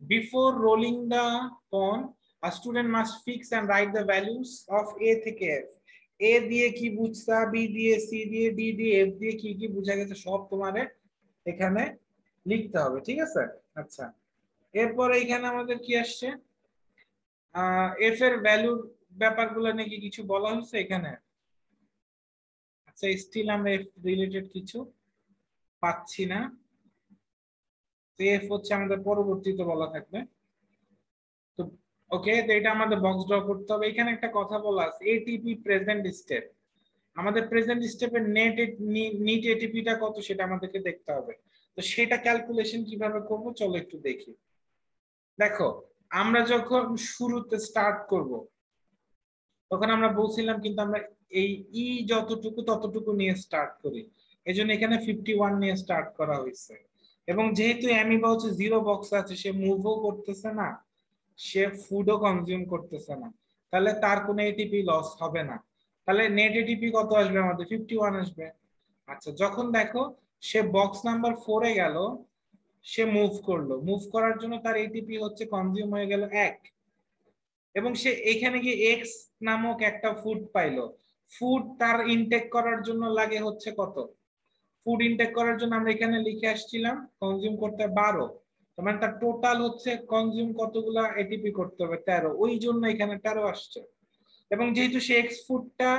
বিফোর রোলিং দা কন a student must fix and write the values of a থেকে f। a দিয়ে কি বুঝতা, b দিয়ে, c দিয়ে, d দিয়ে, f দিয়ে কি কি বুঝা গেছে সব তোমারে এখানে লিখতে হবে, ঠিক আছে। আচ্ছা, এরপরে এখানে আমাদের কি আসছে, f এর ভ্যালুর ব্যাপারগুলো নাকি কিছু বলা হচ্ছে এখানে। আচ্ছা, স্টিল আমরা f রিলেটেড কিছু পাচ্ছি না, এফ হচ্ছে আমাদের পরবর্তীতে বলা থাকবে। তো ওকে, তো এটা আমাদের বক্স ড্র করতে হবে। এখানে একটা কথা বলা আছে এটিপি প্রেজেন্ট স্টেপ, আমাদের প্রেজেন্ট স্টেপের নিট এটিপিটা কত সেটা আমাদেরকে দেখতে হবে। তো সেটা ক্যালকুলেশন কিভাবে করব চলো একটু দেখি। দেখো, আমরা যখন শুরুতে স্টার্ট করব তখন আমরা বলছিলাম কিন্তু আমরা এই ই যতটুকু ততটুকু নিয়ে স্টার্ট করি, এজন্য এখানে 51 নিয়ে স্টার্ট করা হয়েছে। এবং যেহেতু অ্যামিবা হচ্ছে জিরো বক্স আছে, সে মুভও করতেছে না, সে ফুডও কনজিউম করতেছে না, তাহলে তার কোনো এটিপি লস হবে না। তাহলে নেট এটিপি কত আসবে আমাদের, 51 আসবে। আচ্ছা, যখন দেখো সে বক্স নাম্বার 4 এ গেল, সে মুভ করলো, মুভ করার জন্য তার এটিপি হচ্ছে কনজিউম হয়ে গেল 1, এবং সে এখানে গিয়ে এক্স নামক একটা ফুড পাইলো। ফুড তার ইনটেক করার জন্য লাগে হচ্ছে কত, ফুড ইনটেক করার জন্য আমরা এখানে লিখে আসছিলাম কনজিউম করতে 12, মানে তার টোটাল হচ্ছে কনজিউম কতগুলা এটিপি করতে হবে 13, ওই জন্য এখানে 13 আসছে। এবং যেহেতু সে এক্স ফুডটা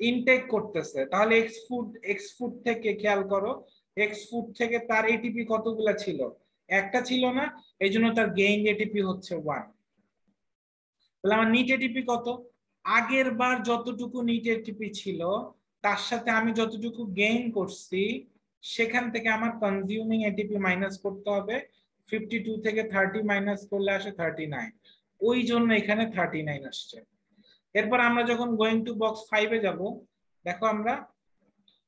ইনটেক করতেছে, তাহলে এক্স ফুড থেকে খেয়াল করো, এক্স ফুড থেকে তার এটিপি কতগুলা ছিল, একটা ছিল না, এই জন্য তার গেইন এটিপি হচ্ছে 1। তাহলে আমার নিট এটিপি কত, আগের বার যতটুকু নিট এটিপি ছিল তার সাথে আমি যতটুকু গেইন করছি সেখান থেকে আমার কনজিউমিং এটিপি মাইনাস করতে হবে। 52 থেকে 30 মাইনাস করলে আসে 39, ওই জন্য এখানে 39 আসছে। এরপর আমরা যখন গোয়িং টু বক্স 5 এ যাব, দেখো আমরা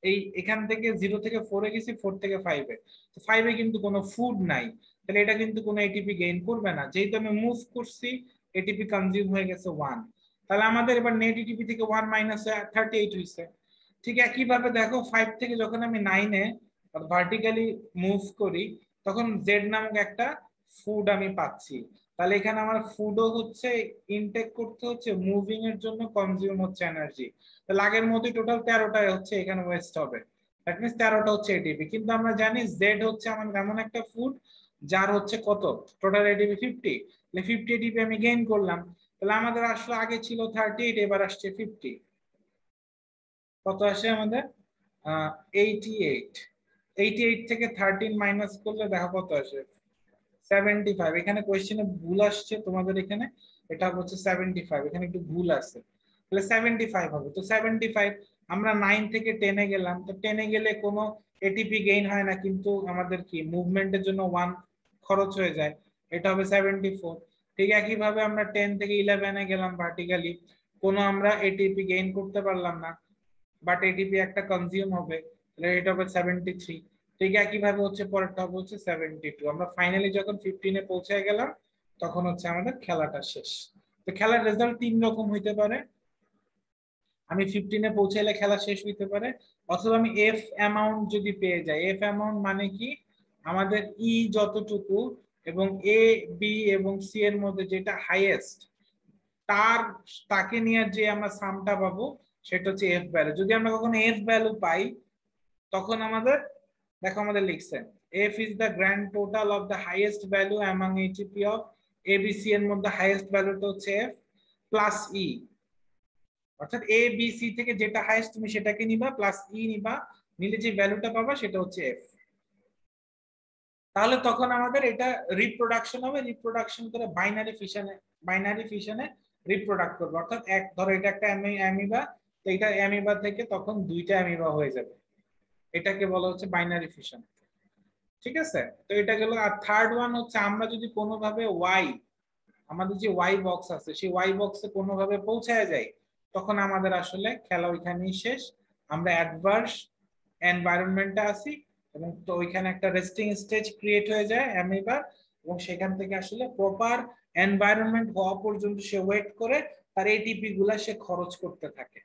এই এখান থেকে 0 থেকে 4 এ গেছি, 4 থেকে 5 এ, তো 5 এ কিন্তু কোনো ফুড নাই, তাহলে এটা কিন্তু কোনো এটিপি গেইন করবে না। যেহেতু আমি মুভ করছি, এটিপি কনজিউম হয়ে গেছে 1, তাহলে আমাদের এবার নেট এটিপি থেকে 1 মাইনাস 38 হইছে। ঠিক একই ভাবে দেখো 5 থেকে যখন আমি 9 এ ভার্টিক্যালি মুভ করি, তখন জেড নামক একটা ফুড আমি পাচ্ছি, তাহলে এখানে আমার ফুডও হচ্ছে ইনটেক করতে হচ্ছে, মুভিং এর জন্য কনজিউম হচ্ছে এনার্জি, তাহলে আগের মতোই টোটাল 13টাই হচ্ছে এখানে ওয়েস্ট হবে। দ্যাট মিন্স 13টা হচ্ছে এটিপি। কিন্তু আমরা জানি জেড হচ্ছে আমার এমন একটা ফুড যার হচ্ছে কত, টোটাল এটিপি 50, তাহলে 50 এটিপি আমি গেইন করলাম, তাহলে আমাদের আসলে আগে ছিল 38, এবার আসছে 50, কত আসে আমাদের 88। 88 থেকে 13 মাইনাস করলে দেখো কত আসে 75। এখানে কোয়েশ্চেনে ভুল আসছে তোমাদের, এখানে এটা হচ্ছে 75, এখানে একটু ভুল আছে, তাহলে 75 হবে। তো 75, আমরা 9 থেকে 10 এ গেলাম, তো 10 এ গেলে কোনো এটিপি গেইন হয় না, কিন্তু আমাদের কি মুভমেন্টের জন্য 1 খরচ হয়ে যায়, এটা হবে 74। ঠিক একই ভাবে আমরা 10 থেকে 11 এ গেলাম ভার্টিক্যালি, কোনো আমরা এটিপি গেইন করতে পারলাম না, বাট এটিপি একটা কনজিউম হবে, তাহলে এটা হবে 73। ঠিক একইভাবে হচ্ছে পরেরটা হচ্ছে 72। আমরা ফাইনালি যখন 15 এ পৌঁছে গেলাম তখন হচ্ছে আমাদের খেলাটা শেষ। তো খেলার রেজাল্ট তিন রকম হইতে পারে, আমি 15 এ পৌঁছাইলে খেলা শেষ হইতে পারে, অথবা আমি এফ অ্যামাউন্ট যদি পেয়ে যাই। এফ অ্যামাউন্ট মানে কি, আমাদের ই যতটুকু এবং এ বি এবং সি এর মধ্যে যেটা হাইয়েস্ট, তার তাকে নিয়ে যে আমরা সামটা পাবো সেটা হচ্ছে এফ ভ্যালু। যদি আমরা কখনো এফ ভ্যালু পাই তখন আমাদের, দেখো আমাদের লিখছে F is the grand total of the highest value among HP of ABC, এর মধ্যে হাইয়েস্ট ভ্যালুটা হচ্ছে এফ প্লাস ই, অর্থাৎ এ বি সি থেকে যেটা হাইয়েস্ট তুমি সেটাকে নিবা প্লাস ই নিবা, নিলে যে ভ্যালুটা পাবা সেটা হচ্ছে এফ। তাহলে তখন আমাদের এটা রিপ্রোডাকশন হবে, রিপ্রোডাকশন করে বাইনারি ফিশনে রিপ্রোডাক্ট করবে, অর্থাৎ এক ধরো এটা একটা অ্যামিবা, তো এটা অ্যামিবা থেকে তখন দুইটা অ্যামিবা হয়ে যাবে, এটাকে বলা হচ্ছে বাইনারি ফিশন। ঠিক আছে, তো এটা গেল। আর থার্ড ওয়ান হচ্ছে আমরা যদি কোনোভাবে ওয়াই, আমাদের যে ওয়াই বক্স আছে সেই ওয়াই বক্সে কোনোভাবে পৌঁছায় যায়, তখন আমাদের আসলে খেলা ওইখানেই শেষ, আমরা অ্যাডভার্স এনভায়রনমেন্টে আসি, এবং তো ওইখানে একটা রেস্টিং স্টেজ ক্রিয়েট হয়ে যায় অ্যামিবার, এবং সেখান থেকে আসলে প্রপার এনভায়রনমেন্ট হওয়া পর্যন্ত সে ওয়েট করে, তার এটিপি গুলা সে খরচ করতে থাকে।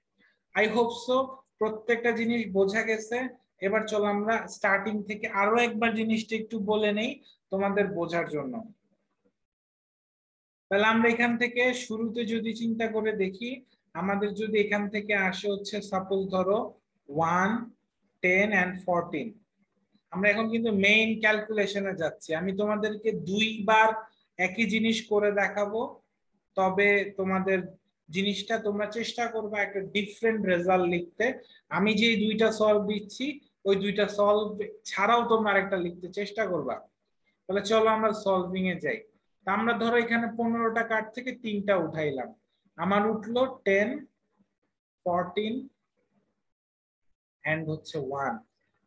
আই হোপ সো প্রত্যেকটা জিনিস বোঝা গেছে। এবার চলো আমরা স্টার্টিং থেকে আরো একবার জিনিসটা একটু বলে নেই তোমাদের বোঝার জন্য। তাহলে আমরা এখান থেকে শুরুতে যদি চিন্তা করে দেখি, আমাদের যদি এখান থেকে আসে হচ্ছে সাপোজ ধরো 1, 10 and 14। আমরা এখন কিন্তু মেইন ক্যালকুলেশনে যাচ্ছি। আমি তোমাদেরকে দুইবার একই জিনিস করে দেখাবো, তবে তোমাদের জিনিসটা তোমরা চেষ্টা করবে একটা ডিফারেন্ট রেজাল্ট লিখতে। আমি যে দুইটা সলভ দিচ্ছি ওই দুইটা সলভ ছাড়াও তোমরা আরেকটা লিখতে চেষ্টা করবা। তাহলে চলো আমরা সলভিং এ যাই। তা আমরা ধরো এখানে 15টা কার্ড থেকে 3টা উঠাইলাম, আমার উঠলো 10, 14 এন্ড হচ্ছে 1।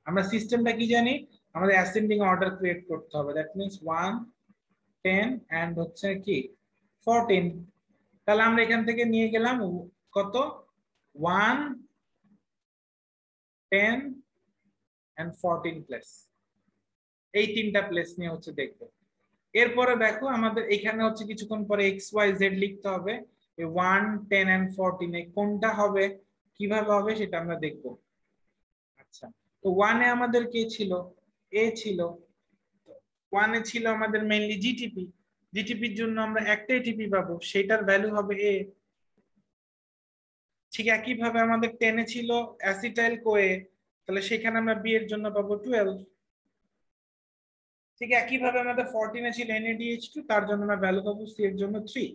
আমরা সিস্টেমটা কি জানি, আমাদের অ্যাসেন্ডিং অর্ডার ক্রিয়েট করতে হবে। দ্যাট মিন্স 1, 10 এন্ড হচ্ছে কি 14। তাহলে আমরা এখান থেকে নিয়ে গেলাম কত, 1, 10 এন্ড 14 প্লেস। এই তিনটা প্লেস নিয়ে হচ্ছে দেখবো। এরপরে দেখো আমাদের এখানে হচ্ছে কিছুক্ষণ পরে এক্স ওয়াই জেড লিখতে হবে। 1, 10 এন্ড 14 কোনটা হবে, কিভাবে হবে সেটা আমরা দেখবো। আচ্ছা, তো 1 এ আমাদের কে ছিল, এ ছিল। 1 এ ছিল আমাদের মেইনলি জিটিপি। জিটিপির জন্য আমরা একটা এটিপি পাবো, সেটার ভ্যালু হবে এ। ঠিক একই ভাবে আমাদের 10 এ ছিল অ্যাসিটাইল কোয়ে, তাহলে সেখানে আমরা বি এর জন্য পাবো 12। ঠিক একই ভাবে আমাদের 14 এ ছিল NaDH2, তার জন্য আমরা ভ্যালু পাবো সি এর জন্য 3।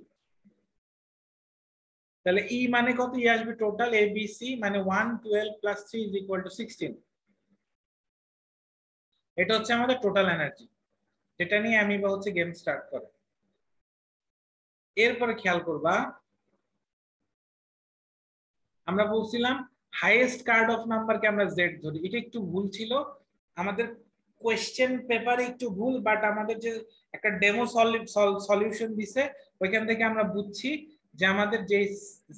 তাহলে ই মানে কত, ই আসবে টোটাল এবিসি মানে 1, 12 প্লাস 3 ইজ ইকুয়াল টু 16। এটা হচ্ছে আমাদের টোটাল এনার্জি, যেটা নিয়ে অ্যামিবা হচ্ছে গেম স্টার্ট করে। এরপরে খেয়াল করবা, আমরা বলছিলাম হাইয়েস্ট কার্ড অফ নাম্বারকে আমরা জেড ধরি। এটা একটু ভুল ছিল আমাদের, কোয়েশ্চেন পেপারে একটু ভুল, বাট আমাদের যে একটা ডেমো সলিউশন দিছে ওইখান থেকে আমরা বুঝছি যে আমাদের যে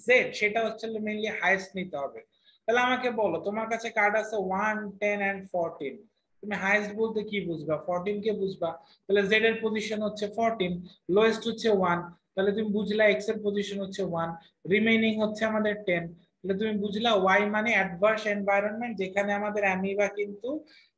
জেড সেটা হচ্ছে মেইনলি হাইয়েস্ট নিতে হবে। তাহলে আমাকে বলো, তোমার কাছে কার্ড আছে 1, 10 এন্ড 14, তুমি হাইয়েস্ট বলতে কি বুঝবা, 14 কে বুঝবা। তাহলে জেড এর পজিশন হচ্ছে 14, লোয়েস্ট হচ্ছে 1, তাহলে তুমি বুঝলা এক্স এর পজিশন হচ্ছে 1, রিমেইনিং হচ্ছে আমাদের 10। তাহলে তুমি বুঝলা ওয়াই মানে অ্যাডভার্স এনভায়রনমেন্ট, যেখানে আমাদের অ্যামিবা কিন্তু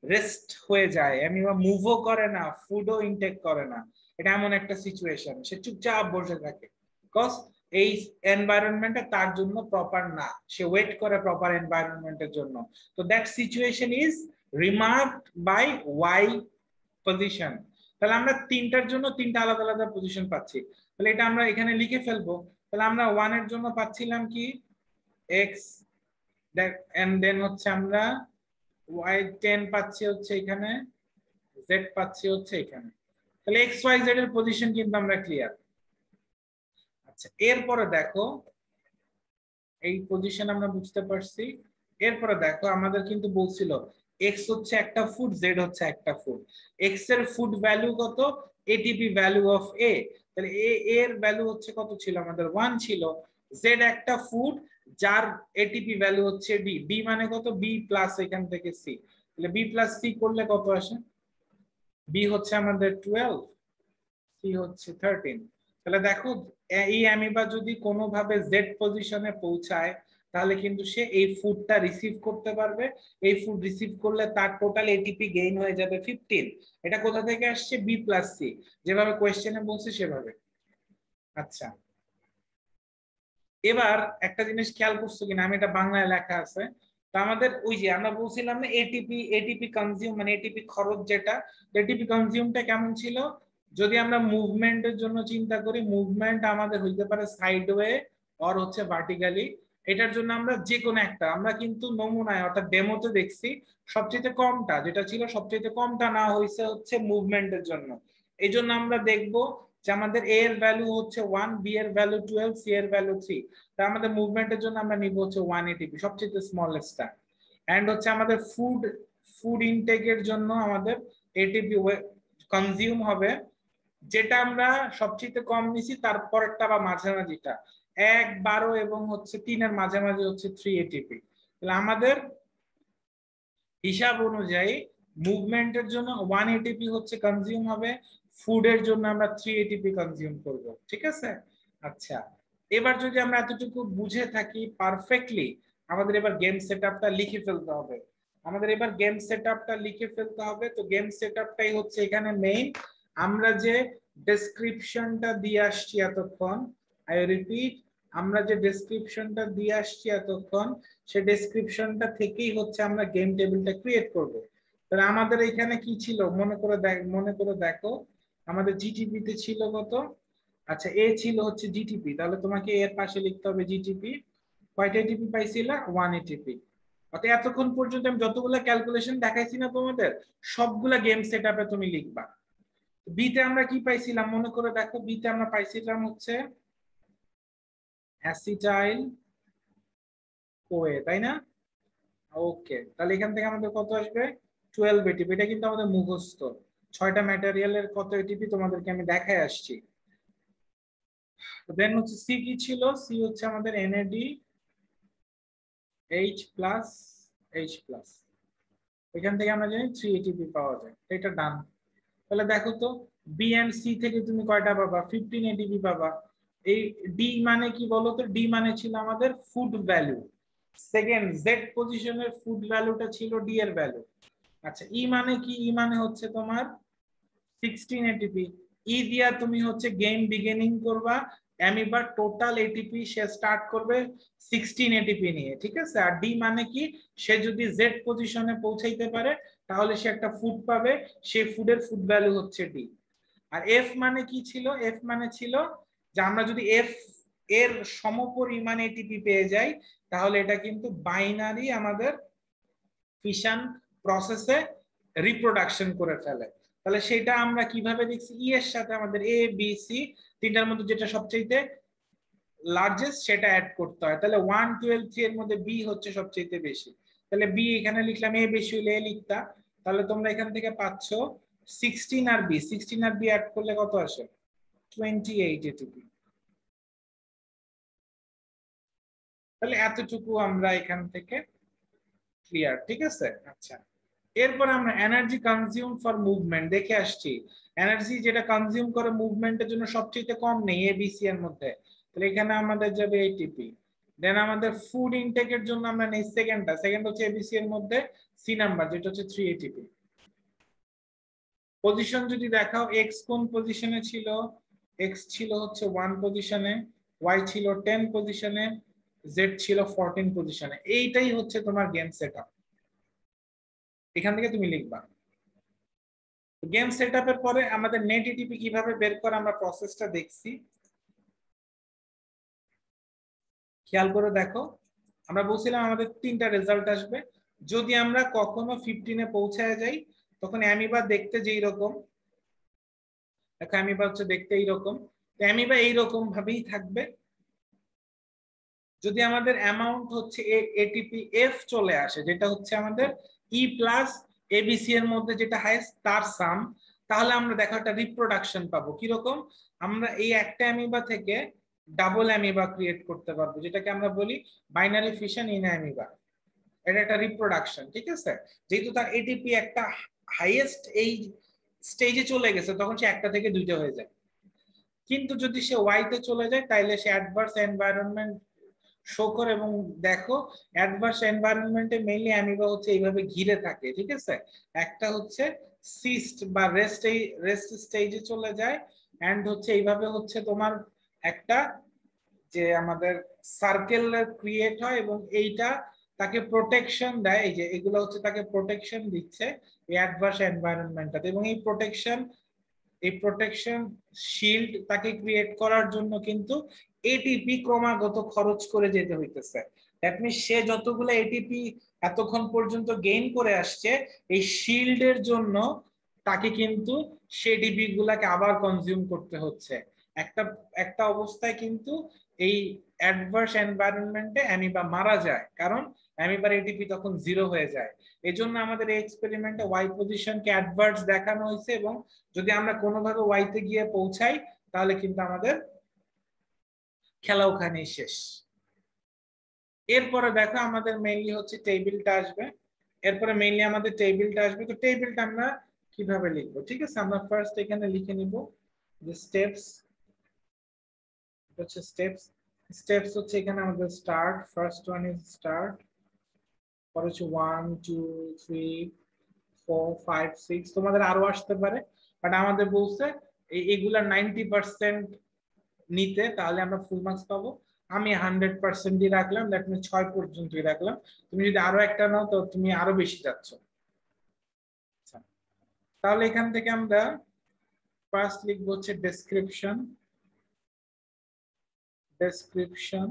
রেস্ট হয়ে যায়, অ্যামিবা মুভও করে না, ফুডও ইনটেক করে না। এটা এমন একটা সিচুয়েশন, সে চুপচাপ বসে থাকে, বিকজ এই এনভায়রনমেন্টটা তার জন্য প্রপার না, সে ওয়েট করে প্রপার এনভায়রনমেন্টের জন্য। তো that situation is remarked by Y position. তাহলে আমরা তিনটার জন্য তিনটা আলাদা আলাদা পজিশন পাচ্ছি। তাহলে এটা আমরা এখানে লিখে ফেলবো। তাহলে আমরা 1 এর জন্য পাচ্ছিলাম কি এক্স, এন্ড দেন হচ্ছে আমরা ওয়াই 10 পাচ্ছি হচ্ছে এখানে, জেড পাচ্ছি হচ্ছে এখানে। তাহলে এক্স ওয়াই জেড এর পজিশন কিন্তু আমরা ক্লিয়ার। আচ্ছা, এরপরে দেখো এই পজিশন আমরা বুঝতে পারছি। এরপরে দেখো আমাদের কিন্তু বলছিল এক্স হচ্ছে একটা ফুড, জেড হচ্ছে একটা ফুড। এক্স এর ফুড ভ্যালু কত, এটিপি ভ্যালু অফ এ। তাহলে এ এর ভ্যালু হচ্ছে কত ছিল আমাদের 1 ছিল। জেড একটা ফুড যার এটিপি ভ্যালু হচ্ছে বি, বি মানে কত, বি প্লাস এখান থেকে সি। তাহলে বি প্লাস সি করলে কত আসে, বি হচ্ছে আমাদের 12, সি হচ্ছে 13। তাহলে দেখো এই অ্যামিবা যদি কোনোভাবে জেড পজিশনে পৌঁছায় তাহলে কিন্তু সে এই ফুডটা রিসিভ করতে পারবে। এই ফুড রিসিভ করলে তার টোটাল এটিপি গেইন হয়ে যাবে 15। এটা কোথা থেকে আসছে, বি প্লাস সি, যেভাবে কোয়েশ্চেনে বলছে সেভাবে। আচ্ছা, এবার একটা জিনিস খেয়াল করছো কিনা, আমি এটা বাংলায় লেখা আছে। তো আমাদের ওই যে আমরা বলছিলাম না এটিপি, এটিপি কনজিউম মানে এটিপি খরচ যেটা, এটিপি কনজিউমটা কেমন ছিল, যদি আমরা মুভমেন্টের জন্য চিন্তা করি, মুভমেন্ট আমাদের হইতে পারে সাইডওয়ে অর হচ্ছে ভার্টিক্যালি। এটার জন্য আমরা যে কোনো একটা, আমরা কিন্তু নমুনায় অর্থাৎ ডেমোতে দেখছি সবচেয়ে কমটা যেটা ছিল, সবচেয়ে কমটা না হয়েছে হচ্ছে মুভমেন্টের জন্য। এই জন্য আমরা দেখবো যে আমাদের এ এর ভ্যালু হচ্ছে 1, বি এর ভ্যালু 12, সি এর ভ্যালু 3। তাই আমাদের মুভমেন্টের জন্য আমরা নিব হচ্ছে 1 এটিপি, সবচেয়ে স্মলেস্টটা। এন্ড হচ্ছে আমাদের ফুড, ফুড ইনটেকের জন্য আমাদের এটিপি কনজিউম হবে, যেটা আমরা সবচেয়ে কম নিছি তারপরটা বা মাঝামাঝিটা 1, 12 এবং হচ্ছে 3 এর মাঝামাঝি হচ্ছে 3 এটিপি। তাহলে আমাদের হিসাব অনুযায়ী মুভমেন্টের জন্য 1 এটিপি হচ্ছে কনজিউম হবে, ফুডের জন্য আমরা 3 এটিপি কনজিউম করব। ঠিক আছে? আচ্ছা, এবার যদি আমরা এতটুকু বুঝে থাকি পারফেক্টলি, আমাদের এবার গেম সেটআপটা লিখে ফেলতে হবে। আমাদের এবার গেম সেটআপটা লিখে ফেলতে হবে। তো গেম সেটআপটাই হচ্ছে এখানে মেইন। আমরা যে ডেসক্রিপশনটা দিয়ে আসছি এতক্ষণ, আই রিপিট, আমরা যে ডেসক্রিপশনটা দিয়ে আসছি এতক্ষণ, সেই ডেসক্রিপশনটা থেকেই হচ্ছে আমরা গেম টেবিলটা ক্রিয়েট করব। তাহলে আমাদের এখানে কি ছিল মনে করে দেখো, আমাদের জিটিপি তে ছিল কত? আচ্ছা, এ ছিল হচ্ছে জিটিপি, তাহলে তোমাকে এর পাশে লিখতে হবে জিটিপি। কয়টা এটিপি পাইছিলা? 1 এটিপি। অর্থাৎ এতক্ষণ পর্যন্ত আমি যতগুলা ক্যালকুলেশন দেখাইছি না তোমাদের, সবগুলা গেম সেটআপে তুমি লিখবা। বি তে আমরা কি পাইছিলাম মনে করে দেখো, বি তে আমরা পাইছিলাম হচ্ছে অ্যাসিটাইল কোয়ে, তাই না? ওকে, তাহলে এখান থেকে আমাদের কত আসবে? 12 এটিপি। এটা কিন্তু আমাদের মুখস্থ। 6টা ম্যাটেরিয়ালের কত এটিপি তোমাদেরকে আমি দেখাই আসছি। দেন হচ্ছে সি কি ছিল? সি হচ্ছে আমাদের NAD H plus H plus. এখান থেকে আমরা জানি 3 এটিপি পাওয়া যায়, এটা ডান। তাহলে দেখো তো, বি এন্ড সি থেকে তুমি কয়টা পাবা? 15 এটিপি পাবা। এই ডি মানে কি বলো তো? ডি মানে ছিল আমাদের ফুড ভ্যালু। সেকেন্ড জেড পজিশনের ফুড ভ্যালুটা ছিল ডি এর ভ্যালু। আচ্ছা, ই মানে কি? ই মানে হচ্ছে তোমার 16 এটিপি। ই দিয়া তুমি হচ্ছে গেম বিগিনিং করবা, অ্যামিবার টোটাল এটিপি সে স্টার্ট করবে 16 এটিপি নিয়ে, ঠিক আছে? আর ডি মানে কি? সে যদি জেড পজিশনে পৌঁছাইতে পারে তাহলে সে একটা ফুড পাবে, সেই ফুডের ফুড ভ্যালু হচ্ছে ডি। আর এফ মানে কি ছিল? এফ মানে ছিল যে আমরা যদি এফ এর সমপরিমাণ এটিপি পেয়ে যাই, তাহলে এটা কিন্তু বাইনারি আমাদের ফিশন প্রসেসে রিপ্রোডাকশন করে ফেলে। তাহলে সেটা আমরা কিভাবে দেখছি? ই এর সাথে আমাদের এ বি সি তিনটার মধ্যে যেটা সবচেয়ে লার্জেস্ট সেটা অ্যাড করতে হয়। তাহলে 1 12 3 এর মধ্যে বি হচ্ছে সবচেয়ে বেশি। তাহলে বি এখানে লিখলাম, এ বেশি হলে এ লিখতা। তাহলে তোমরা এখান থেকে পাচ্ছ 16 আর বি, 16 আর বি অ্যাড করলে কত আসে? 28 এটিপি। তাহলে এতটুকু আমরা এখান থেকে ক্লিয়ার, ঠিক আছে? আচ্ছা, এরপর আমরা এনার্জি কনজিউম ফর মুভমেন্ট দেখে আসছি। এনার্জি যেটা কনজিউম করে মুভমেন্টের জন্য সবচেয়ে কম নেই এবিসি এর মধ্যে, তাহলে এখানে আমাদের যাবে এটিপি। দেন আমাদের ফুড ইনটেকের জন্য আমরা নেই সেকেন্ডটা, সেকেন্ড হচ্ছে এবিসি এর মধ্যে সি নাম্বার, যেটা হচ্ছে 3 এটিপি। পজিশন যদি দেখাও, এক্স কোন পজিশনে ছিল? এক্স ছিল হচ্ছে 1 পজিশনে, ওয়াই ছিল 10 পজিশনে, জেড ছিল 14 পজিশনে। এইটাই হচ্ছে তোমার গেম সেটআপ। এখান থেকে তুমি লিখবা। গেম সেটআপের পরে আমাদের নেট এটিপি কিভাবে বের করে আমরা প্রসেসটা দেখছি, খেয়াল করে দেখো। আমরা বলছিলাম আমাদের 3টা রেজাল্ট আসবে। যদি আমরা কখনো 15 এ পৌঁছায় যাই, তখন অ্যামিবা দেখতে যেই রকম, দেখো অ্যামিবা হচ্ছে দেখতে এইরকম, অ্যামিবা এইরকম ভাবেই থাকবে। যদি আমাদের অ্যামাউন্ট হচ্ছে এটিপি এফ চলে আসে, যেটা হচ্ছে আমাদের ই প্লাস এবিসি এর মধ্যে যেটা হাইয়েস্ট তার সাম, তাহলে আমরা দেখো একটা রিপ্রোডাকশন পাবো। কিরকম? আমরা এই একটা অ্যামিবা থেকে ডাবল অ্যামিবা ক্রিয়েট করতে পারবো, যেটাকে আমরা বলি বাইনারি ফিশন ইন অ্যামিবা। এটা একটা রিপ্রোডাকশন, ঠিক আছে? যেহেতু তার এটিপি একটা হাইয়েস্ট এই স্টেজে চলে গেছে, তখন সে একটা থেকে দুইটা হয়ে যায়। কিন্তু যদি সে ওয়াইতে চলে যায়, তাইলে সে অ্যাডভার্স এনভায়রনমেন্ট শো করে। এবং দেখো, অ্যাডভার্স এনভায়রনমেন্টে মেইনলি অ্যামিবা হচ্ছে এইভাবে ঘিরে থাকে, ঠিক আছে? একটা হচ্ছে সিস্ট বা রেস্ট স্টেজে চলে যায়, এন্ড হচ্ছে এইভাবে হচ্ছে তোমার একটা যে আমাদের সার্কেল ক্রিয়েট হয়, এবং এইটা তাকে প্রোটেকশন দেয়। এই যে এগুলো হচ্ছে তাকে প্রোটেকশন দিচ্ছে এই অ্যাডভার্স এনভায়রনমেন্টটাতে। এবং এই প্রোটেকশন শিল্ড তাকে ক্রিয়েট করার জন্য কিন্তু এটিপি ক্রমাগত খরচ করে যেতে হইতেছে। দ্যাট মিনস সে যতগুলো এটিপি এতক্ষণ পর্যন্ত গেইন করে আসছে, এই শিল্ডের জন্য তাকে কিন্তু সে এটিপি গুলাকে আবার কনজিউম করতে হচ্ছে। একটা একটা অবস্থায় কিন্তু এই অ্যাডভার্স এনভায়রনমেন্টে অ্যামিবা মারা যায়, কারণ অ্যামিবার এটিপি তখন 0 হয়ে যায়। এজন্য আমাদের এই এক্সপেরিমেন্টে ওয়াই পজিশনকে অ্যাডভার্স দেখানো হয়েছে, এবং যদি আমরা কোনোভাবে ওয়াইতে গিয়ে পৌঁছাই, তাহলে কিন্তু আমাদের খেলা ওখানেই শেষ। এরপরে দেখো আমাদের মেইনলি হচ্ছে টেবিলটা আসবে। এরপরে মেইনলি আমাদের টেবিলটা আসবে। তো টেবিলটা আমরা কিভাবে লিখবো? ঠিক আছে, আমরা ফার্স্ট এখানে লিখে নিব যে স্টেপস হচ্ছে স্টেপস। স্টেপস হচ্ছে এখানে আমাদের start, first one is start, পরে হচ্ছে 1 2 3 4 5 6, তোমাদের আরো আসতে পারে, বাট আমাদের বলছে এগুলা 90% নিতে, তাহলে আমরা ফুল মার্কস পাবো। আমি 100%ই রাখলাম, দ্যাট মিনস 6 পর্যন্তই রাখলাম। তুমি যদি আরো একটা নাও তো তুমি আরো বেশি যাচ্ছ। তাহলে এখান থেকে আমরা ফার্স্ট লিখবো হচ্ছে ডেসক্রিপশন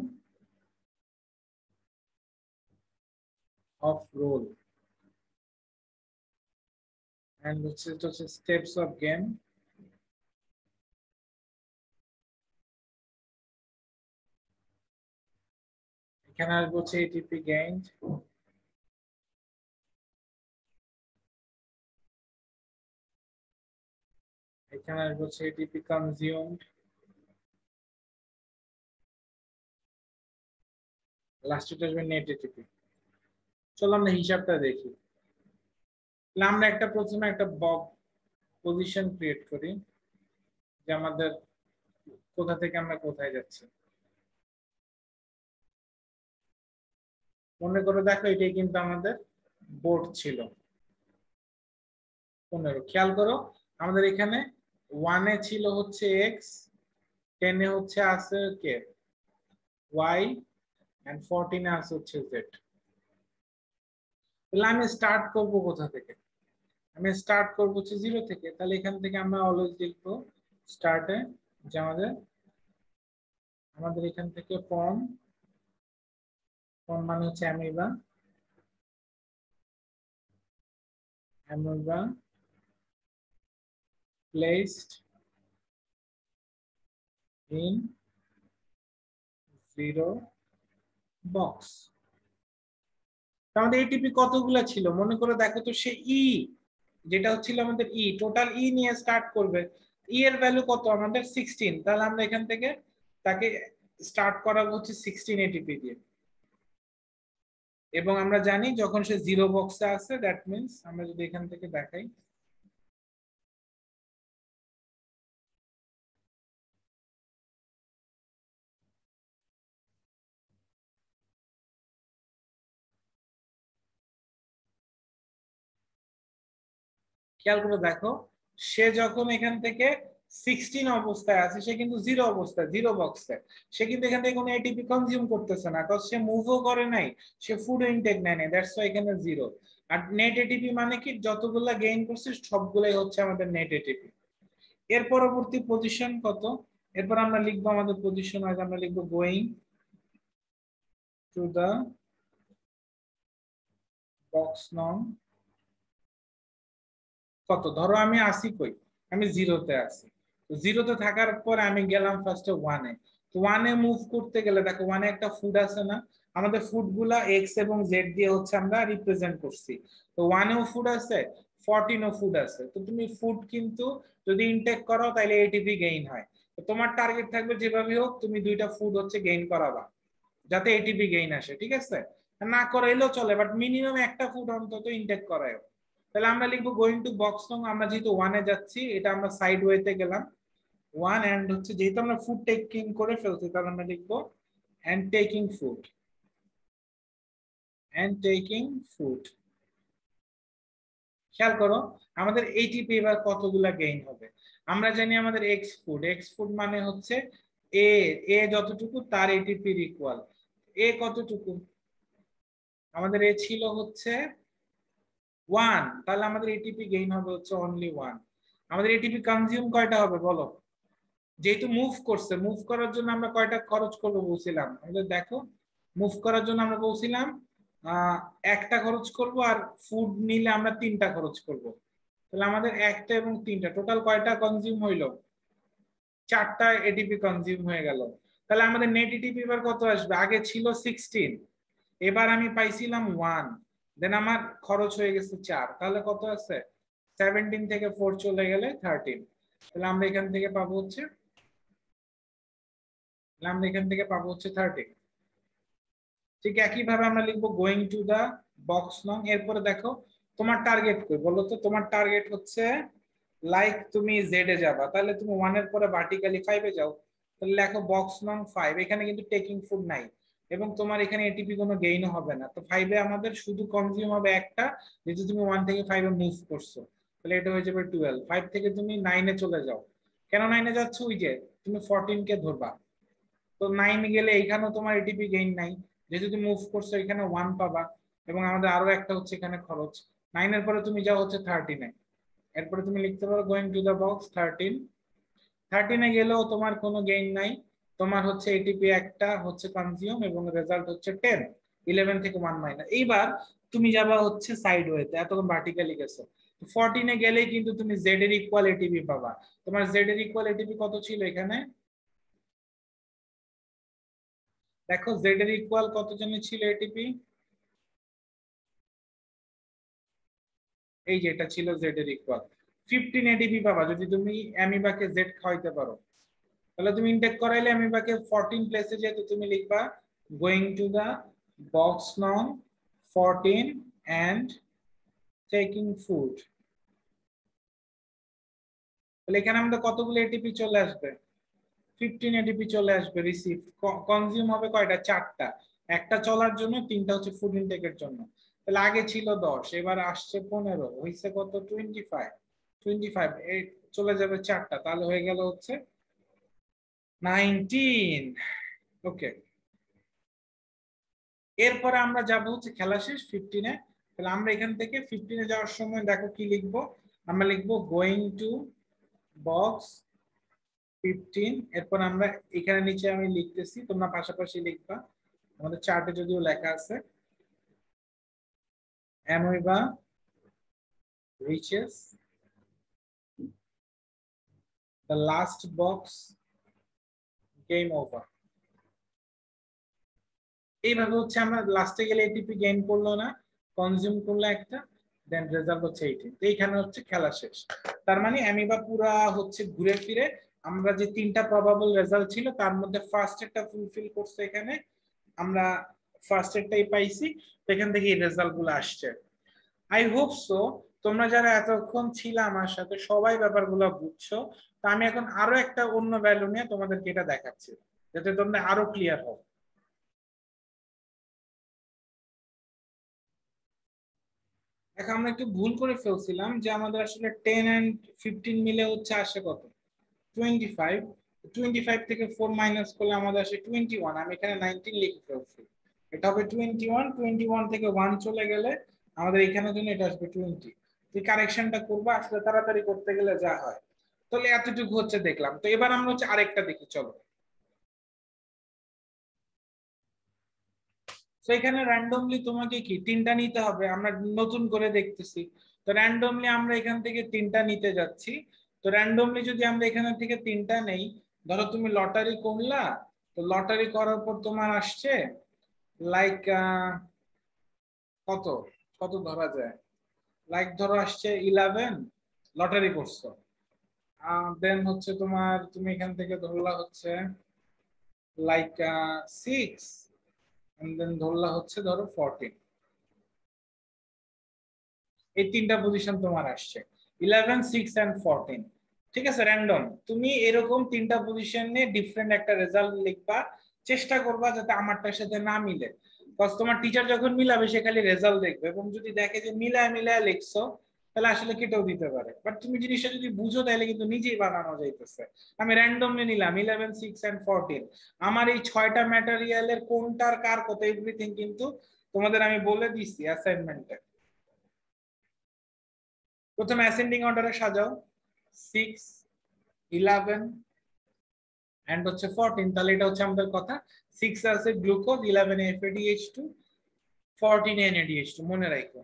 অফ রোল, এন্ড হচ্ছে স্টেপস অফ গেম। এখানে আসবো হচ্ছে এটিপি গেইনড, এখানে আসবো হচ্ছে এটিপি কনজিউমড, লাস্টে আসবে নেট এটিপি। চলো আমরা হিসাবটা দেখি। আমরা একটা প্রথমে একটা পজিশন ক্রিয়েট করি যে আমাদের কোথা থেকে আমরা কোথায় যাচ্ছি। মনে করে দেখো এটাই কিন্তু আমাদের বোর্ড ছিল 15। খেয়াল করো আমাদের এখানে 1 এ ছিল হচ্ছে এক্স, 10 এ হচ্ছে আছে কে ওয়াই, এন্ড 14 এ আছে হচ্ছে জেড। তাহলে আমি স্টার্ট করব কোথা থেকে? আমি স্টার্ট করব হচ্ছে 0 থেকে। তাহলে এখান থেকে আমরা অলওয়েজ লিখবো স্টার্টে যে আমাদের আমাদের এখান থেকে ফর্ম মানে হচ্ছে অ্যামিবা প্লেসড ইন 0 বক্স। আমাদের এটিপি কতগুলো ছিল মনে করে দেখো তো। সে ই যেটা হচ্ছিল আমাদের ই, টোটাল ই নিয়ে স্টার্ট করবে। ই এর ভ্যালু কত আমাদের 16, তাহলে আমরা এখান থেকে তাকে স্টার্ট করাবো হচ্ছে 16 এটিপি দিয়ে। এবং আমরা জানি যখন সে 0 বক্সে আছে, দ্যাট মিন্স আমরা যদি এখান থেকে দেখাই, খেয়াল করে দেখো সে যখন এখান থেকে 16 অবস্থায় আছে, সে কিন্তু 0 অবস্থায়, 0 বক্সে। সে কিন্তু এখান থেকে কোনো এটিপি কনজিউম করতেছে না, কারণ সে মুভও করে নাই, সে ফুড ইনটেক নেয় নাই, দ্যাটস ওয়াই এখানে 0। আর নেট এটিপি মানে কি, যতগুলা গেইন করছে সবগুলাই হচ্ছে আমাদের নেট এটিপি। এর পরবর্তী পজিশন কত? এরপর আমরা লিখবো আমাদের পজিশন আজ আমরা লিখবো গোয়িং টু দা বক্স নং কত। ধরো আমি আসি কই, আমি 0-তে আছি। তো 0-তে থাকার পর আমি গেলাম ফার্স্টে 1-এ। তো 1-এ মুভ করতে গেলে দেখো 1-এ একটা ফুড আছে না, আমাদের ফুড গুলা এক্স এবং জেড দিয়ে হচ্ছে আমরা রিপ্রেজেন্ট করছি। তো 1-এও ফুড আছে, 14-ও ফুড আছে। তো তুমি ফুড কিন্তু যদি ইনটেক করো তাহলে এটিপি গেইন হয়। তো তোমার টার্গেট থাকবে যেভাবে হোক তুমি 2টা ফুড হচ্ছে গেইন করাবা, যাতে এটিপি গেইন আসে, ঠিক আছে? না করাইলেও চলে, বাট মিনিমাম একটা ফুড অন্তত ইনটেক করায়। তাহলে আমরা লিখবো গোয়িং টু বক্স নং। আমরা যেহেতু 1-এ যাচ্ছি, এটা আমরা সাইড ওয়েতে গেলাম 1, এন্ড হচ্ছে যেহেতু আমরা ফুড টেকিং করে ফেলছি, তাহলে আমরা লিখবো and taking food, and taking food. খেয়াল করো আমাদের এটিপি এবার কতগুলা গেইন হবে। আমরা জানি আমাদের এক্স ফুড মানে হচ্ছে এ, এ যতটুকু তার এটিপি ইকুয়াল। এ কতটুকু? আমাদের এ ছিল হচ্ছে 1, তাহলে আমাদের এটিপি গেইন হবে হচ্ছে অনলি 1। আমাদের এটিপি কনজিউম কয়টা হবে বলো? যেহেতু মুভ করছে, মুভ করার জন্য আমরা কয়টা খরচ করবো বলছিলাম? আমাদের দেখো মুভ করার জন্য আমরা বলছিলাম একটা খরচ করব, আর ফুড নিলে আমরা 3টা খরচ করব। তাহলে আমাদের একটা এবং 3টা টোটাল কয়টা কনজিউম হইলো? 4টা এটিপি কনজিউম হয়ে গেল। তাহলে আমাদের নেট এটিপি এবার কত আসবে? আগে ছিল 16, এবার আমি পাইছিলাম 1, দেন আমার খরচ হয়ে গেছে 4, তাহলে কত আছে? 17 থেকে 4 চলে গেলে 13। তাহলে আমরা এখান থেকে পাবো হচ্ছে 13। ঠিক একইভাবে আমরা লিখবো গোয়িং টু দা বক্স নং। এরপরে দেখো তোমার টার্গেট কই বলো তো? তোমার টার্গেট হচ্ছে লাইক তুমি জেড এ যাবা, তাহলে তুমি 1 এর পরে ভার্টিক্যালি 5 এ যাও। তাহলে লেখো বক্স নং 5। এখানে কিন্তু টেকিং ফুড নাই, এবং তোমার এখানে এটিপি কোনো গেইনও হবে না। তো 5 এ আমাদের শুধু কনজিউম হবে একটা, যেহেতু তুমি 1 থেকে 5 এ মুভ করছো, তাহলে এটা হয়ে যাবে 12। 5 থেকে তুমি 9 এ চলে যাও। কেন 9 এ যাচ্ছ? ওই যে তুমি 14 কে ধরবা, তো 9 গেলে এখানেও তোমার এটিপি গেইন নাই, যেহেতু তুমি মুভ করছো এখানে 1 পাবা। এবং আমাদের আরো একটা হচ্ছে এখানে খরচ। 9 এর পরে তুমি যাও হচ্ছে 13 এ, এরপরে তুমি লিখতে পারো গোয়িং টু দা বক্স 13। 13 এ গেলেও তোমার কোনো গেইন নাই, তোমার হচ্ছে এটিপি একটা হচ্ছে কনজিউম এবং রেজাল্ট হচ্ছে 10। 11 থেকে 1 মাইনাস। এইবার তুমি যাবা হচ্ছে সাইড ওয়েতে, এতক্ষণ ভার্টিক্যালি গেছো। 14 এ গেলেই কিন্তু তুমি জেড এর ইকুয়াল এটিপি পাবা। তোমার জেড এর ইকুয়াল এটিপি কত ছিল এখানে? দেখো জেড এর ইকুয়াল কত জনের ছিল এটিপি? এই যে এটা ছিল জেড এর ইকুয়াল 15 এটিপি পাবা যদি তুমি অ্যামিবাকে জেড খাওয়াইতে পারো। তাহলে তুমি ইনটেক করাইলে অ্যামিবাকে 14 প্লেসে যেহেতু তুমি লিখবা গোয়িং টু দা বক্স নং 14 এন্ড টেকিং ফুড। তাহলে এখানে আমাদের কতগুলো এটিপি চলে আসবে? 15 এটিপি চলে আসবে। রিসিভ কনজিউম হবে কয়টা? 4টা। একটা চলার জন্য, 3টা হচ্ছে ফুড ইনটেকের জন্য। তাহলে আগে ছিল 10, এবার আসছে 15, হইছে কত? 25। 25 এই চলে যাবে 4টা, তাহলে হয়ে গেল হচ্ছে 19। ওকে, এরপরে আমরা যাব হচ্ছে খেলা শেষ 15 এ। তাহলে আমরা এখান থেকে 15 এ যাওয়ার সময় দেখো কি লিখবো? আমরা লিখবো গোয়িং টু বক্স 15। এরপর আমরা এখানে নিচে আমি লিখতেছি, তোমরা পাশাপাশি লিখবা, আমাদের চার্টে যদিও লেখা আছে অ্যামোeba reaches the last box, game over। এইভাবে হচ্ছে আমরা লাস্টে গেলে এটিপি গেইন করলো না, কনজিউম করলো একটা, দেন রেজাল্ট হচ্ছে 18। তো এইখানে হচ্ছে খেলা শেষ। তার মানে অ্যামিবা পুরা হচ্ছে ঘুরে ফিরে আমরা যে 3টা প্রবাবল রেজাল্ট ছিল তার মধ্যে ফার্স্ট একটা ফুলফিল করছে। এখানে আমরা ফার্স্ট এরটাই পাইছি, তো এখান থেকে এই রেজাল্ট গুলো আসছে। আই হোপ সো তোমরা যারা এতক্ষণ ছিল আমার সাথে সবাই ব্যাপারগুলো বুঝছো। তো আমি এখন আরো একটা অন্য ভ্যালু নিয়ে তোমাদেরকে এটা দেখাচ্ছি, যাতে তোমরা আরো ক্লিয়ার হও। এখন আমরা একটু ভুল করে ফেলছিলাম যে আমাদের আসলে 10 এন্ড 15 মিলে হচ্ছে আসে কত? 25। 25 থেকে 4 মাইনাস করলে আমাদের আসে 21। আমি এখানে 19 লিখে ফেলছি, এটা হবে 21। 21 থেকে 1 চলে গেলে আমাদের এখানে জন্য এটা আসবে 20। এই কারেকশনটা করবো আসলে তাড়াতাড়ি করতে গেলে যা হয়। তাহলে এতটুকু হচ্ছে দেখলাম। তো এবার আমরা হচ্ছে আরেকটা দেখি, চলো। তো এখানে র্যান্ডমলি তোমাকে কি 3টা নিতে হবে, আমরা নতুন করে দেখতেছি। তো র্যান্ডমলি আমরা এখান থেকে 3টা নিতে যাচ্ছি। তো র্যান্ডমলি যদি আমরা এখান থেকে 3টা নেই, ধরো তুমি লটারি করলা, তো লটারি করার পর তোমার আসছে লাইক কত কত ধরা যায়, লাইক ধরো আসছে 11, লটারি করছো। দেন হচ্ছে তোমার তুমি এখান থেকে ধরলা হচ্ছে লাইক 6, দেন ধরলা হচ্ছে ধরো 14। এই 3টা পজিশন তোমার আসছে 11, 6 এন্ড 14। ঠিক আছে, র্যান্ডম তুমি এরকম 3টা পজিশন নিয়ে ডিফারেন্ট একটা রেজাল্ট লিখবা। চেষ্টা করবা যাতে আমারটার সাথে না মিলে, বিকজ তোমার টিচার যখন মিলাবে সে খালি রেজাল্ট দেখবে, এবং যদি দেখে যে মিলায় মিলায় লিখছো তাহলে আসলে কেটেও দিতে পারে। বাট তুমি জিনিসটা যদি বুঝো তাহলে কিন্তু নিজেই বানানো যাইতেছে। আমি র্যান্ডমলি নিলাম 11, 6 এন্ড 14। আমার এই 6টা ম্যাটেরিয়ালের কোনটার কার কত এভরিথিং কিন্তু তোমাদের আমি বলে দিছি অ্যাসাইনমেন্টে। প্রথমে অ্যাসেন্ডিং অর্ডারে সাজাও, 6, 11 এন্ড হচ্ছে 14। তাহলে এটা হচ্ছে আমাদের কথা। 6 আছে গ্লুকোজ, 11 এ FADH2, 14 এ NADH2, মনে রাখো।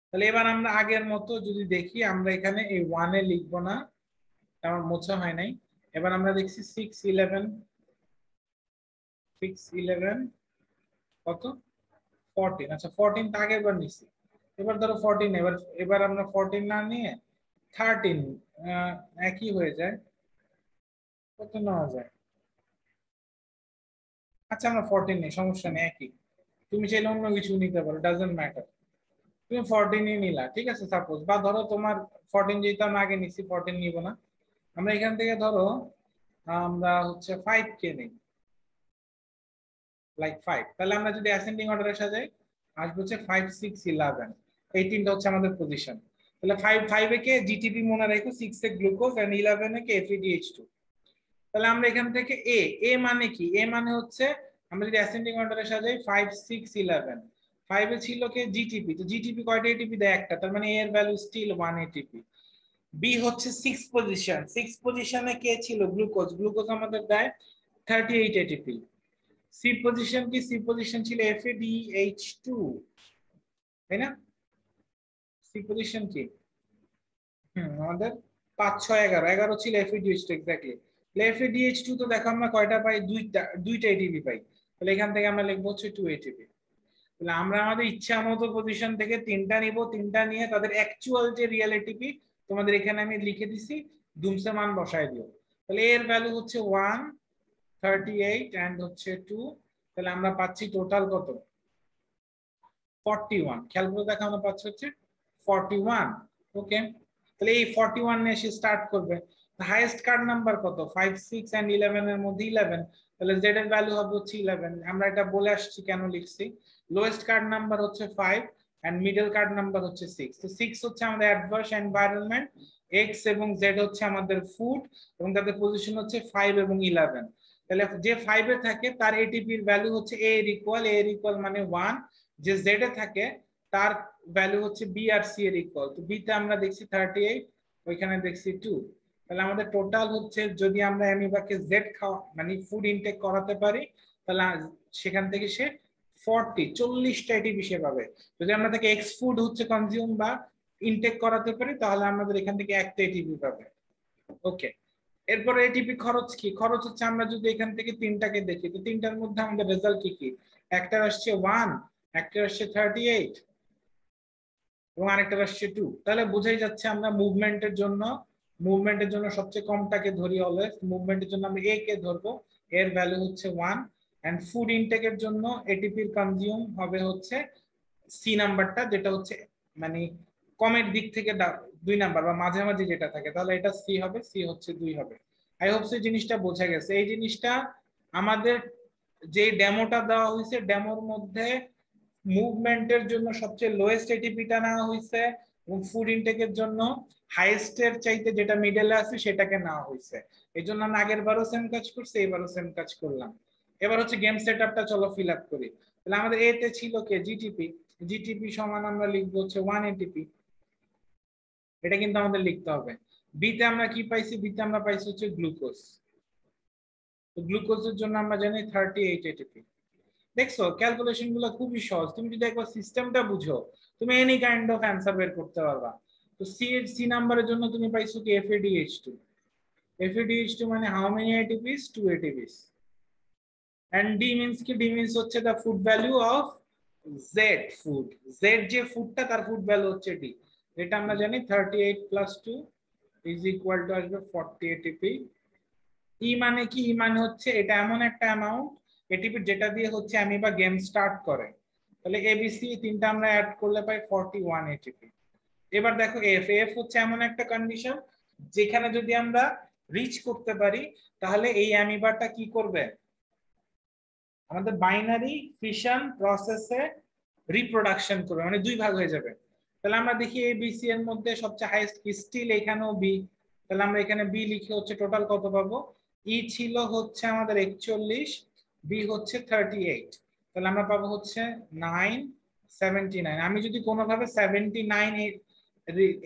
তাহলে এবার আমরা আগের মতো যদি দেখি, আমরা এখানে এই 1 এ লিখবো না, আমার মোছা হয় নাই। এবার আমরা দেখছি 6, 11, 6, 11 কত? 14। আচ্ছা 14 টা আগের বার নিছি, এবার ধরো 14। এবার এবার আমরা 14 না নিয়ে 13, একই হয়ে যায়, কত নেওয়া যায়? আচ্ছা আমরা 14 নেই, সমস্যা নেই, একই। তুমি চাইলে অন্য কিছু নিতে পারো, ডাজন্ট ম্যাটার। তুমি 14 নিলা, ঠিক আছে সাপোজ, বা ধরো তোমার 14 যেহেতু আমরা আগে নিচ্ছি 14 নিব না, আমরা এখান থেকে ধরো আমরা হচ্ছে 5 কে নিই। লাইক 5। তাহলে আমরা যদি অ্যাসেন্ডিং অর্ডারে সাজাই আসবে হচ্ছে 5 6 11, এই তিনটা হচ্ছে আমাদের পজিশন। তাহলে 5 এ কে জিটিপি মনে রাখো, 6 এ glucose and 11 A K FeDH2। তাহলে আমরা এখান থেকে এ মানে কি, এ মানে হচ্ছে আমরা যদি অ্যাসেন্ডিং অর্ডারে সাজাই 5 6 11, 5 এ ছিল কে জিটিপি, তো জিটিপি কয়টা এটিপি দেয়, একটা, তার মানে এ এর ভ্যালু স্টিল 1 এটিপি। বি হচ্ছে 6 পজিশন, 6 পজিশনে কে ছিল, গ্লুকোজ, গ্লুকোজ আমাদের দেয় 38 এটিপি। সি পজিশন কি, সি পজিশন ছিল FeDH2, তাই না? সি পজিশন কি আমাদের 5 6 11, 11 ছিল FeDH2 এক্স্যাক্টলি। FeDH2 তো দেখো আমরা কয়টা পাই, দুইটা এটিপি পাই, তাহলে এখান থেকে আমরা লিখবো হচ্ছে 2 এটিপি। তাহলে আমরা আমাদের ইচ্ছা মতো পজিশন থেকে তিনটা নিব, তিনটা নিয়ে তাদের অ্যাকচুয়াল যে রিয়েল এটিপি তোমাদের এখানে আমি লিখে দিছি, দুমসে মান বসায় দিও। তাহলে এর ভ্যালু হচ্ছে 1 38 এন্ড হচ্ছে 2, তাহলে আমরা পাচ্ছি টোটাল কত, 41। খেয়াল করে দেখো আমরা পাচ্ছি হচ্ছে 41। ওকে, তাহলে এই 41 নিয়ে সে স্টার্ট করবে। হাইয়েস্ট কার্ড নাম্বার কত, 5 6 এন্ড 11 এর মধ্যে 11, তাহলে জেড এর ভ্যালু হবে হচ্ছে 11। আমরা এটা বলে আসছি কেন লিখছি, লোয়েস্ট কার্ড নাম্বার হচ্ছে 5 এন্ড মিডল কার্ড নাম্বার হচ্ছে 6। তো 6 হচ্ছে আমাদের অ্যাডভার্স এনভায়রনমেন্ট, এক্স এবং জেড হচ্ছে আমাদের ফুড, এবং তাদের পজিশন হচ্ছে 5 এবং 11। তাহলে যে 5 এ থাকে তার এটিপি এর ভ্যালু হচ্ছে এ এর ইকুয়াল মানে 1, যে জেড এ থাকে তার ভ্যালু হচ্ছে বি আর সি এর ইকুয়াল। তো বি তে আমরা দেখছি 38, ওইখানে দেখছি 2। তাহলে আমাদের টোটাল হচ্ছে, যদি আমরা অ্যামিবাকে জেড খাওয়া মানে ফুড ইনটেক করাতে পারি, তাহলে সেখান থেকে সে 40টা এটিপি সে পাবে। যদি আমরা তাকে এক্স ফুড হচ্ছে কনজিউম বা ইনটেক করাতে পারি, তাহলে আমাদের এখান থেকে একটা এটিপি পাবে। ওকে, এরপরে এটিপি খরচ কি, খরচ হচ্ছে আমরা যদি এখান থেকে তিনটাকে দেখি, তো তিনটার মধ্যে আমাদের রেজাল্ট কি কি, একটা আসছে 1, একটা আসছে 38 এবং আরেকটা আসছে 2। তাহলে বোঝাই যাচ্ছে আমরা মুভমেন্টের জন্য সবচেয়ে কমটাকে ধরি অলওয়েজ, মুভমেন্টের জন্য আমরা এ কে ধরবো, এর ভ্যালু হচ্ছে 1, এন্ড ফুড ইনটেকের জন্য এটিপির কনজিউম হবে হচ্ছে সি নাম্বারটা, যেটা হচ্ছে মানে কমের দিক থেকে 2 নাম্বার বা মাঝামাঝি যেটা থাকে, তাহলে এটা সি হবে, সি হচ্ছে 2 হবে। আই হোপ সেই জিনিসটা বোঝা গেছে। এই জিনিসটা আমাদের যে ডেমোটা দেওয়া হয়েছে, ডেমোর মধ্যে মুভমেন্টের জন্য সবচেয়ে লোয়েস্ট এটিপিটা নেওয়া হয়েছে এবং ফুড ইনটেকের জন্য হাইয়েস্টের চাইতে যেটা মিডলে আছে সেটাকে নেওয়া হয়েছে। এই জন্য আমি আগের বারও সেম কাজ করছি, এবারও সেম কাজ করলাম। এবার হচ্ছে গেম সেটআপটা চলো ফিল আপ করি। তাহলে আমাদের এ তে ছিল কে জিটিপি, জিটিপি সমান আমরা লিখবো হচ্ছে 1 এটিপি, এটা কিন্তু আমাদের লিখতে হবে। বি তে আমরা কি পাইছি, বি তে আমরা পাইছি হচ্ছে গ্লুকোজ, তো গ্লুকোজের জন্য আমরা জানি 38 এটিপি। দেখছো ক্যালকুলেশন গুলো খুবই সহজ, তুমি যদি একবার সিস্টেমটা বুঝো তুমি এনি কাইন্ড অফ অ্যান্সার বের করতে পারবা। তো সি নাম্বারের জন্য তুমি পাইছো কি FeDH2, FeDH2 মানে how many ATPs, 2 ATPs. And D means কি, ডি মিন্স হচ্ছে the food value of Z food, Z যে ফুডটা তার ফুড ভ্যালু হচ্ছে ডি, যেটা আমরা জানি 38 প্লাস 2 ইজ ইকুয়াল টু আসবে 40 এটিপি। ই মানে কি, ই মানে হচ্ছে এটা এমন একটা অ্যামাউন্ট এটিপি যেটা দিয়ে হচ্ছে অ্যামিবা গেম স্টার্ট করে। তাহলে এবিসি তিনটা আমরা অ্যাড করলে পাই 41 এটিপি। এবার দেখো এফ, এফ হচ্ছে এমন একটা কন্ডিশন যেখানে যদি আমরা রিচ করতে পারি, তাহলে এই অ্যামিবাটা কি করবে, আমাদের বাইনারি ফিশন প্রসেসে রিপ্রোডাকশন করবে, মানে দুই ভাগ হয়ে যাবে। তাহলে আমরা দেখি এ বি সি এর মধ্যে সবচেয়ে হাইয়েস্ট কি, স্টিল এখানেও বি। তাহলে আমরা এখানে বি লিখে হচ্ছে টোটাল কত পাবো, ই ছিল হচ্ছে আমাদের 41, বি হচ্ছে 38, তাহলে আমরা পাবো হচ্ছে 979। আমি যদি কোনোভাবে 79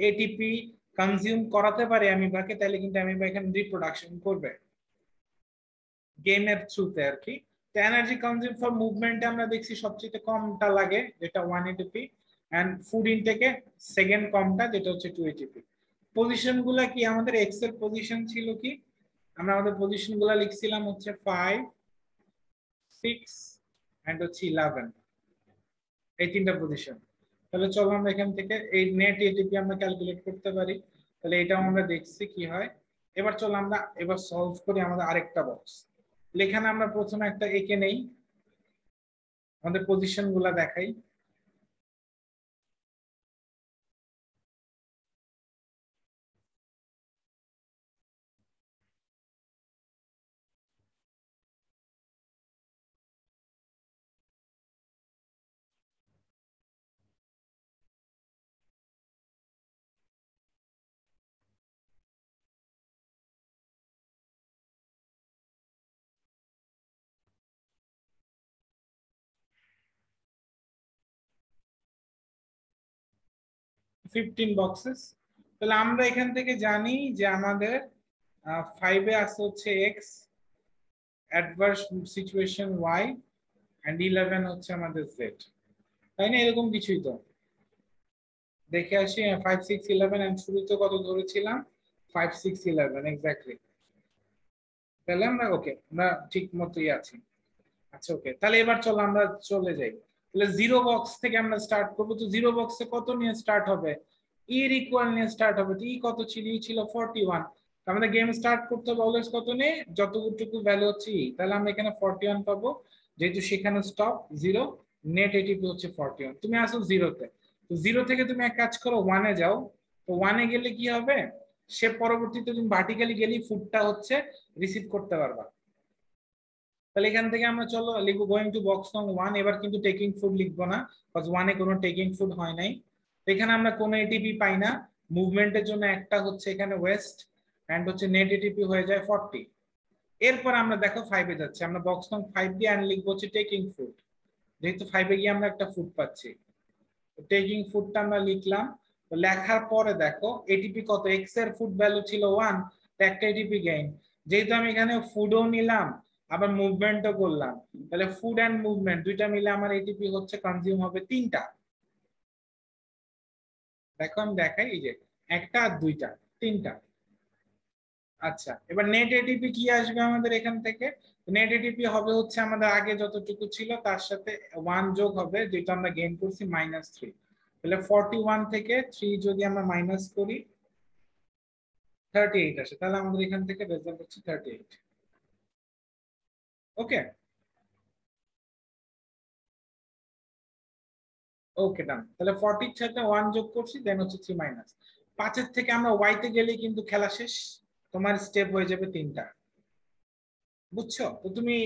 এটিপি কনজিউম করাতে পারি আমি বাকে, তাহলে কিন্তু আমি এখানে রিপ্রোডাকশন করবে গেমের থ্রুতে আর কি। তো এনার্জি কনজিউম ফর মুভমেন্টে আমরা দেখছি সবচেয়ে কমটা লাগে যেটা 1 এটিপি, এন্ড ফুড ইনটেকে সেকেন্ড কমটা যেটা হচ্ছে 2 এটিপি। পজিশন গুলা কি, আমাদের এক্স এর পজিশন ছিল কি, আমরা আমাদের পজিশন গুলা লিখছিলাম হচ্ছে 5 6 এন্ড হচ্ছে 11, এই তিনটা পজিশন। তাহলে চলো আমরা এখান থেকে এই নেট এটিপি আমরা ক্যালকুলেট করতে পারি, তাহলে এটাও আমরা দেখছি কি হয়। এবার চলো আমরা এবার সলভ করি আমাদের আরেকটা বক্স। এখানে আমরা প্রথমে একটা এঁকে নেই, আমাদের পজিশন গুলা দেখাই। 15 boxes. তাহলে আমরা এখান থেকে জানি যে আমাদের 5 এ আছে হচ্ছে x, adverse situation y, and 11 হচ্ছে আমাদের z, তাই না? এরকম কিছুই তো দেখে আসি। 5 6 11 এন্ড শুরুতে কত ধরেছিলাম 5 6 11 এক্স্যাক্টলি। তাহলে আমরা ওকে, আমরা ঠিক মতোই আছি। আচ্ছা ওকে, তাহলে এবার চলো আমরা চলে যাই। তাহলে জিরো বক্স থেকে আমরা স্টার্ট করব। তো জিরো বক্সে কত নিয়ে স্টার্ট হবে? এর ইকুয়াল নিয়ে স্টার্ট হবে। তো ই কত ছিল? ই ছিল 41। আমাদের গেম স্টার্ট করতে হবে অলওয়েজ কত নিয়ে? যতটুকু ভ্যালু হচ্ছে ই। তাহলে আমরা এখানে 41 পাবো, যেহেতু সেখানে স্টপ জিরো, নেট এটিপি হচ্ছে 41। তুমি আসো জিরোতে, তো জিরো থেকে তুমি এক কাজ করো, ওয়ানে যাও। তো ওয়ানে গেলে কি হবে? সে পরবর্তীতে তুমি ভার্টিক্যালি গেলেই ফুডটা হচ্ছে রিসিভ করতে পারবা। তাহলে এখান থেকে আমরা চলো লিখবো গোয়িং টু বক্স নং 1। এবার কিন্তু টেকিং ফুড লিখবো না, কজ ওয়ানে কোনো টেকিং ফুড হয় নাই। তো এখানে আমরা কোনো এটিপি পাই না, মুভমেন্টের জন্য একটা হচ্ছে এখানে ওয়েস্ট, এন্ড হচ্ছে নেট এটিপি হয়ে যায় 40। এরপর আমরা দেখো 5 এ যাচ্ছি, আমরা বক্স নং 5 দিয়ে এন্ড লিখবো হচ্ছে টেকিং ফুড, যেহেতু 5 এ গিয়ে আমরা একটা ফুড পাচ্ছি। টেকিং ফুডটা আমরা লিখলাম। তো লেখার পরে দেখো এটিপি কত, এক্স এর ফুড ভ্যালু ছিল 1, তো একটা এটিপি গেইন। যেহেতু আমি এখানে ফুডও নিলাম আবার মুভমেন্টও করলাম, তাহলে ফুড এন্ড মুভমেন্ট দুইটা মিলে আমার এটিপি হচ্ছে কনজিউম হবে 3টা। দেখো আমি দেখাই, এই যে একটা আর দুইটা, 3টা। আচ্ছা, এবার নেট এটিপি কি আসবে আমাদের এখান থেকে? নেট এটিপি হবে হচ্ছে আমাদের আগে যতটুকু ছিল তার সাথে 1 যোগ হবে, যেটা আমরা গেইন করছি -3। তাহলে 41 থেকে 3 যদি আমরা মাইনাস করি 38 আসে, তাহলে আমাদের এখান থেকে রেজাল্ট হচ্ছে 38। ওকে ওকে ডান। তাহলে 40 এর সাথে 1 যোগ করছি, দেন হচ্ছে 3 মাইনাস 5 এর থেকে আমরা y তে গেলেই কিন্তু খেলা শেষ, তোমার স্টেপ হয়ে যাবে 3টা। বুঝছো? তো তুমি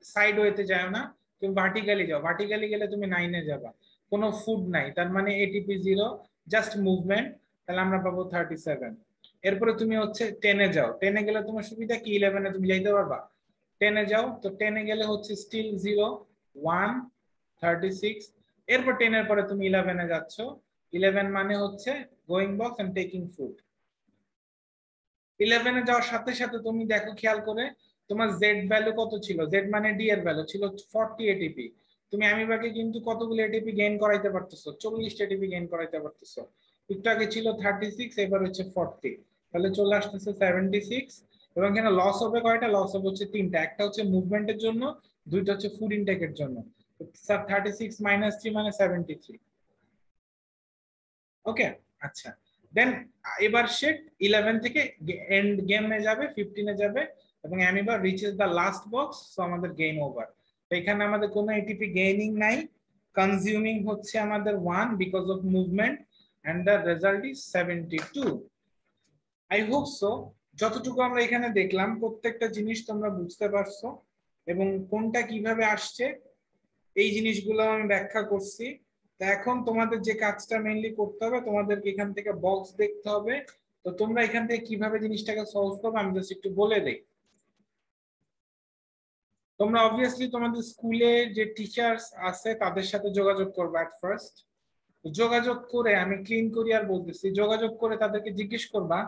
সাইড ওয়েতে যাও না, তুমি ভার্টিক্যালি যাও। ভার্টিক্যালি গেলে তুমি 9 এ যাবা, কোনো ফুড নাই, তার মানে এটিপি 0, জাস্ট মুভমেন্ট। তাহলে আমরা পাবো 37। এরপরে তুমি হচ্ছে 10 এ যাও। 10 এ গেলে তোমার সুবিধা কি, 11 এ তুমি যাইতে পারবা। 10 এ যাও, তো 10 এ গেলে হচ্ছে স্টিল 0 1 36। এরপর 10 এর পরে তুমি 11 এ যাচ্ছ। 11 মানে হচ্ছে going box and taking food. 11 এ যাওয়ার সাথে সাথে তুমি দেখো খেয়াল করে, তোমার জেড ভ্যালু কত ছিল? জেড মানে ডি এর ভ্যালু ছিল 40 এটিপি। তুমি অ্যামিবাকে কিন্তু কতগুলো এটিপি গেইন করাইতে পারতেছো? 40 এটিপি গেইন করাইতে পারতেছো। একটু আগে ছিল 36, এবার হচ্ছে 40, তাহলে চলে আসতেছে 76। এবং এখানে লস হবে কয়টা? লস হবে হচ্ছে 3টা, একটা হচ্ছে মুভমেন্টের জন্য, দুইটা হচ্ছে ফুড ইনটেকের জন্য। 36 মাইনাস 3 মানে 73। ওকে আচ্ছা, দেন এবার সে 11 থেকে এন্ড গেমে যাবে, 15 এ যাবে, এবং amoeba reaches the last box, so আমাদের গেম ওভার। তো এখানে আমাদের কোনো এটিপি গেইনিং নাই, কনজিউমিং হচ্ছে আমাদের 1 because of movement, and the result is 72। I hope so যতটুকু আমরা এখানে দেখলাম প্রত্যেকটা জিনিস তোমরা বুঝতে পারছো, এবং কোনটা কিভাবে আসছে এই জিনিসগুলো আমি ব্যাখ্যা করছি। তো এখন তোমাদের যে কাজটা মেইনলি করতে হবে, তোমাদেরকে এখান থেকে বক্স দেখতে হবে। তো তোমরা এখান থেকে কিভাবে জিনিসটাকে সলভ করবে আমি জাস্ট একটু বলে দেই। তোমরা অবভিয়াসলি তোমাদের স্কুলে যে টিচার্স আছে তাদের সাথে যোগাযোগ করবে এট ফার্স্ট। যোগাযোগ করে, আমি ক্লিন করি আর বলতেছি, যোগাযোগ করে তাদেরকে জিজ্ঞেস করবা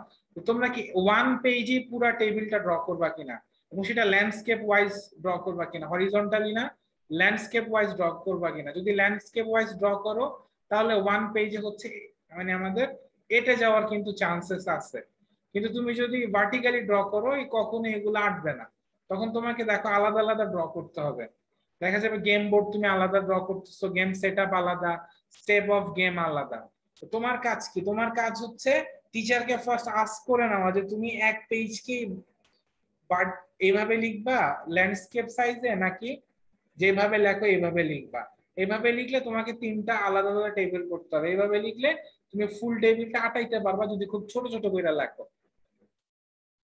তোমরা কি ওয়ান পেজে পুরা টেবিলটা ড্র করবা কিনা, এবং সেটা ল্যান্ডস্কেপ ওয়াইজ ড্র করবা কিনা, হরিজন্টালি না, ল্যান্ডস্কেপ ওয়াইজ ড্র করবা কিনা। যদি ল্যান্ডস্কেপ ওয়াইজ ড্র করো তাহলে ওয়ান পেজে হচ্ছে মানে আমাদের এটে যাওয়ার কিন্তু চান্সেস আছে। কিন্তু তুমি যদি ভার্টিক্যালি ড্র করো কখনো এগুলো আটবে না, তখন তোমাকে দেখো আলাদা আলাদা ড্র করতে হবে। দেখা যাবে গেম বোর্ড তুমি আলাদা ড্র করতেছো, গেম সেট আপ আলাদা, স্টেপ অফ গেম আলাদা। তো তোমার কাজ কি? তোমার কাজ হচ্ছে টিচারকে ফার্স্ট আস্ক করে নেওয়া যে তুমি এক পেজ কি বাট এইভাবে লিখবা ল্যান্ডস্কেপ সাইজে, নাকি যেভাবে লেখো এইভাবে লিখবা। এইভাবে লিখলে তোমাকে 3টা আলাদা আলাদা টেবিল করতে হবে। এইভাবে লিখলে তুমি ফুল টেবিলটা আটাইতে পারবা যদি খুব ছোট ছোট করে লেখো।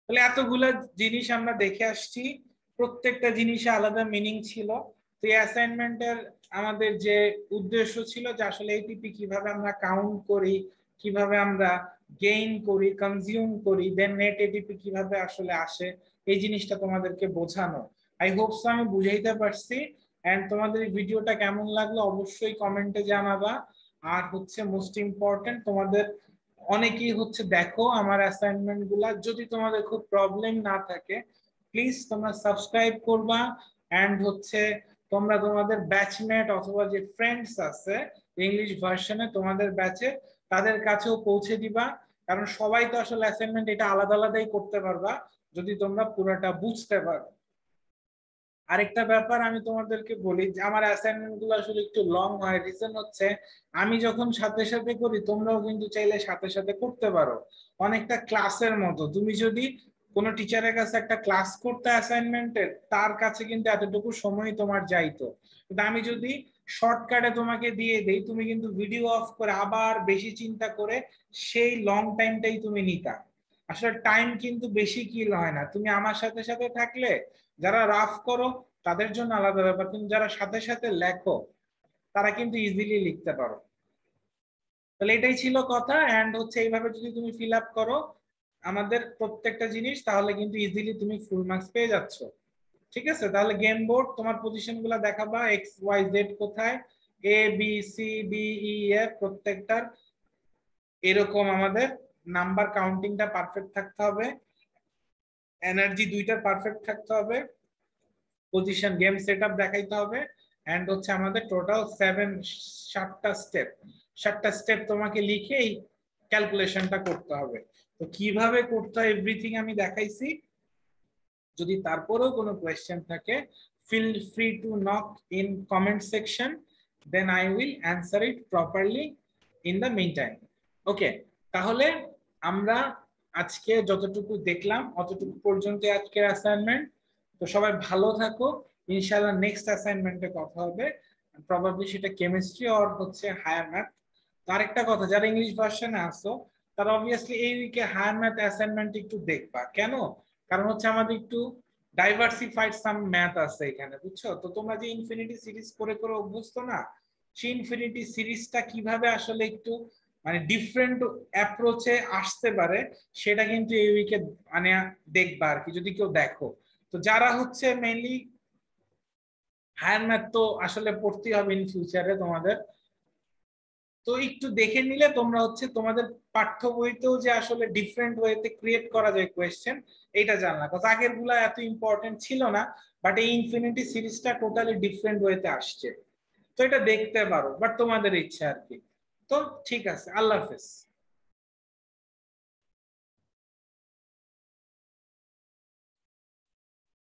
তাহলে এতগুলা জিনিস আমরা দেখে আসছি, প্রত্যেকটা জিনিসে আলাদা মিনিং ছিল। তো এই অ্যাসাইনমেন্টের আমাদের যে উদ্দেশ্য ছিল যে আসলে এটিপি কিভাবে আমরা কাউন্ট করি, কিভাবে আমরা গেইন করি, কনজিউম করি, দেন নেট এটিপি কিভাবে আসলে আসে, এই জিনিসটা তোমাদেরকে বোঝানো। আই হোপ সো আমি বুঝাইতে পারছি। এন্ড তোমাদের এই ভিডিওটা কেমন লাগলো অবশ্যই কমেন্টে জানাবা। আর হচ্ছে মোস্ট ইম্পর্টেন্ট, তোমাদের অনেকেই হচ্ছে দেখো আমার অ্যাসাইনমেন্ট গুলা, যদি তোমাদের খুব প্রবলেম না থাকে প্লিজ তোমরা সাবস্ক্রাইব করবা, এন্ড হচ্ছে তোমরা তোমাদের ব্যাচমেট অথবা যে ফ্রেন্ডস আছে ইংলিশ ভার্সনে তোমাদের ব্যাচে, তাদের কাছেও পৌঁছে দিবা। কারণ সবাই তো আসলে অ্যাসাইনমেন্ট এটা আলাদা আলাদাই করতে পারবা যদি তোমরা পুরোটা বুঝতে পারো। আরেকটা ব্যাপার আমি তোমাদেরকে বলি যে আমার অ্যাসাইনমেন্ট গুলো আসলে একটু লং হয়, রিজন হচ্ছে আমি যখন সাথে সাথে করি তোমরাও কিন্তু চাইলে সাথে সাথে করতে পারো। অনেকটা ক্লাসের মতো, তুমি যদি কোনো টিচারের কাছে একটা ক্লাস করতে অ্যাসাইনমেন্টের, তার কাছে কিন্তু এতটুকু সময় তোমার যাইতো, কিন্তু আমি যদি শর্টকাটে তোমাকে দিয়ে দেই তুমি কিন্তু ভিডিও অফ করে আবার বেশি চিন্তা করে সেই লং টাইমটাই তুমি নিতা। আসলে টাইম কিন্তু বেশি কিল হয় না, তুমি আমার সাথে সাথে থাকলে যারা রাফ করো তাদের জন্য আলাদা ব্যাপার, কিন্তু যারা সাথে সাথে লেখো তারা কিন্তু ইজিলি লিখতে পারো। তাহলে এটাই ছিল কথা, এন্ড হচ্ছে এইভাবে যদি তুমি ফিল আপ করো আমাদের প্রত্যেকটা জিনিস, তাহলে কিন্তু ইজিলি তুমি ফুল মার্কস পেয়ে যাচ্ছ। ঠিক আছে, তাহলে গেম বোর্ড তোমার পজিশন গুলা দেখাবা, এক্স ওয়াই জেড কোথায়, A B C D E F প্রত্যেকটার এরকম আমাদের নাম্বার কাউন্টিংটা পারফেক্ট থাকতে হবে, এনার্জি দুইটার পারফেক্ট থাকতে হবে, পজিশন গেম সেটআপ দেখাইতে হবে, এন্ড হচ্ছে আমাদের টোটাল 7টা স্টেপ তোমাকে লিখেই ক্যালকুলেশনটা করতে হবে। তো কিভাবে করতে হয় এভরিথিং আমি দেখাইছি। যদি তারপরেও কোনো কোয়েশ্চেন থাকে feel free to knock in comment section, then I will answer it properly in the meantime. Okay, তাহলে আমরা আজকে যতটুকু দেখলাম অতটুকু পর্যন্ত আজকের অ্যাসাইনমেন্ট। তো সবাই ভালো থাকো, ইনশাআল্লাহ নেক্সট অ্যাসাইনমেন্টে কথা হবে, প্রবাবলি সেটা কেমিস্ট্রি অর হচ্ছে হায়ার ম্যাথ। তার একটা কথা, যারা ইংলিশ ভার্সনে আসো তারা অবভিয়াসলি এই উইকে হায়ার ম্যাথ অ্যাসাইনমেন্ট একটু দেখবা। কেন? কারণ হচ্ছে আমাদের একটু ডাইভার্সিফাইড সাম ম্যাথ আছে এখানে, বুঝছো? তো তোমরা যে ইনফিনিটি সিরিজ করে করে অভ্যস্ত না, সেই ইনফিনিটি সিরিজটা কিভাবে আসলে একটু মানে ডিফারেন্ট অ্যাপ্রোচে আসতে পারে সেটা কিন্তু এই উইকে মানে দেখবা আর কি, যদি কেউ দেখো। তো যারা হচ্ছে মেইনলি হায়ার ম্যাথ তো আসলে পড়তেই হবে ইন ফিউচারে তোমাদের, তো একটু দেখে নিলে তোমরা হচ্ছে তোমাদের পাঠ্য বইতেও যে আসলে ডিফারেন্ট ওয়েতে ক্রিয়েট করা যায় কোয়েশ্চেন, এটা জানলা। কারণ আগের গুলা এত ইম্পর্টেন্ট ছিল না, বাট এই ইনফিনিটি সিরিজটা টোটালি ডিফারেন্ট ওয়েতে আসছে। তো এটা দেখতে পারো, বাট তোমাদের ইচ্ছা আর কি। তো ঠিক আছে, আল্লাহ হাফেজ।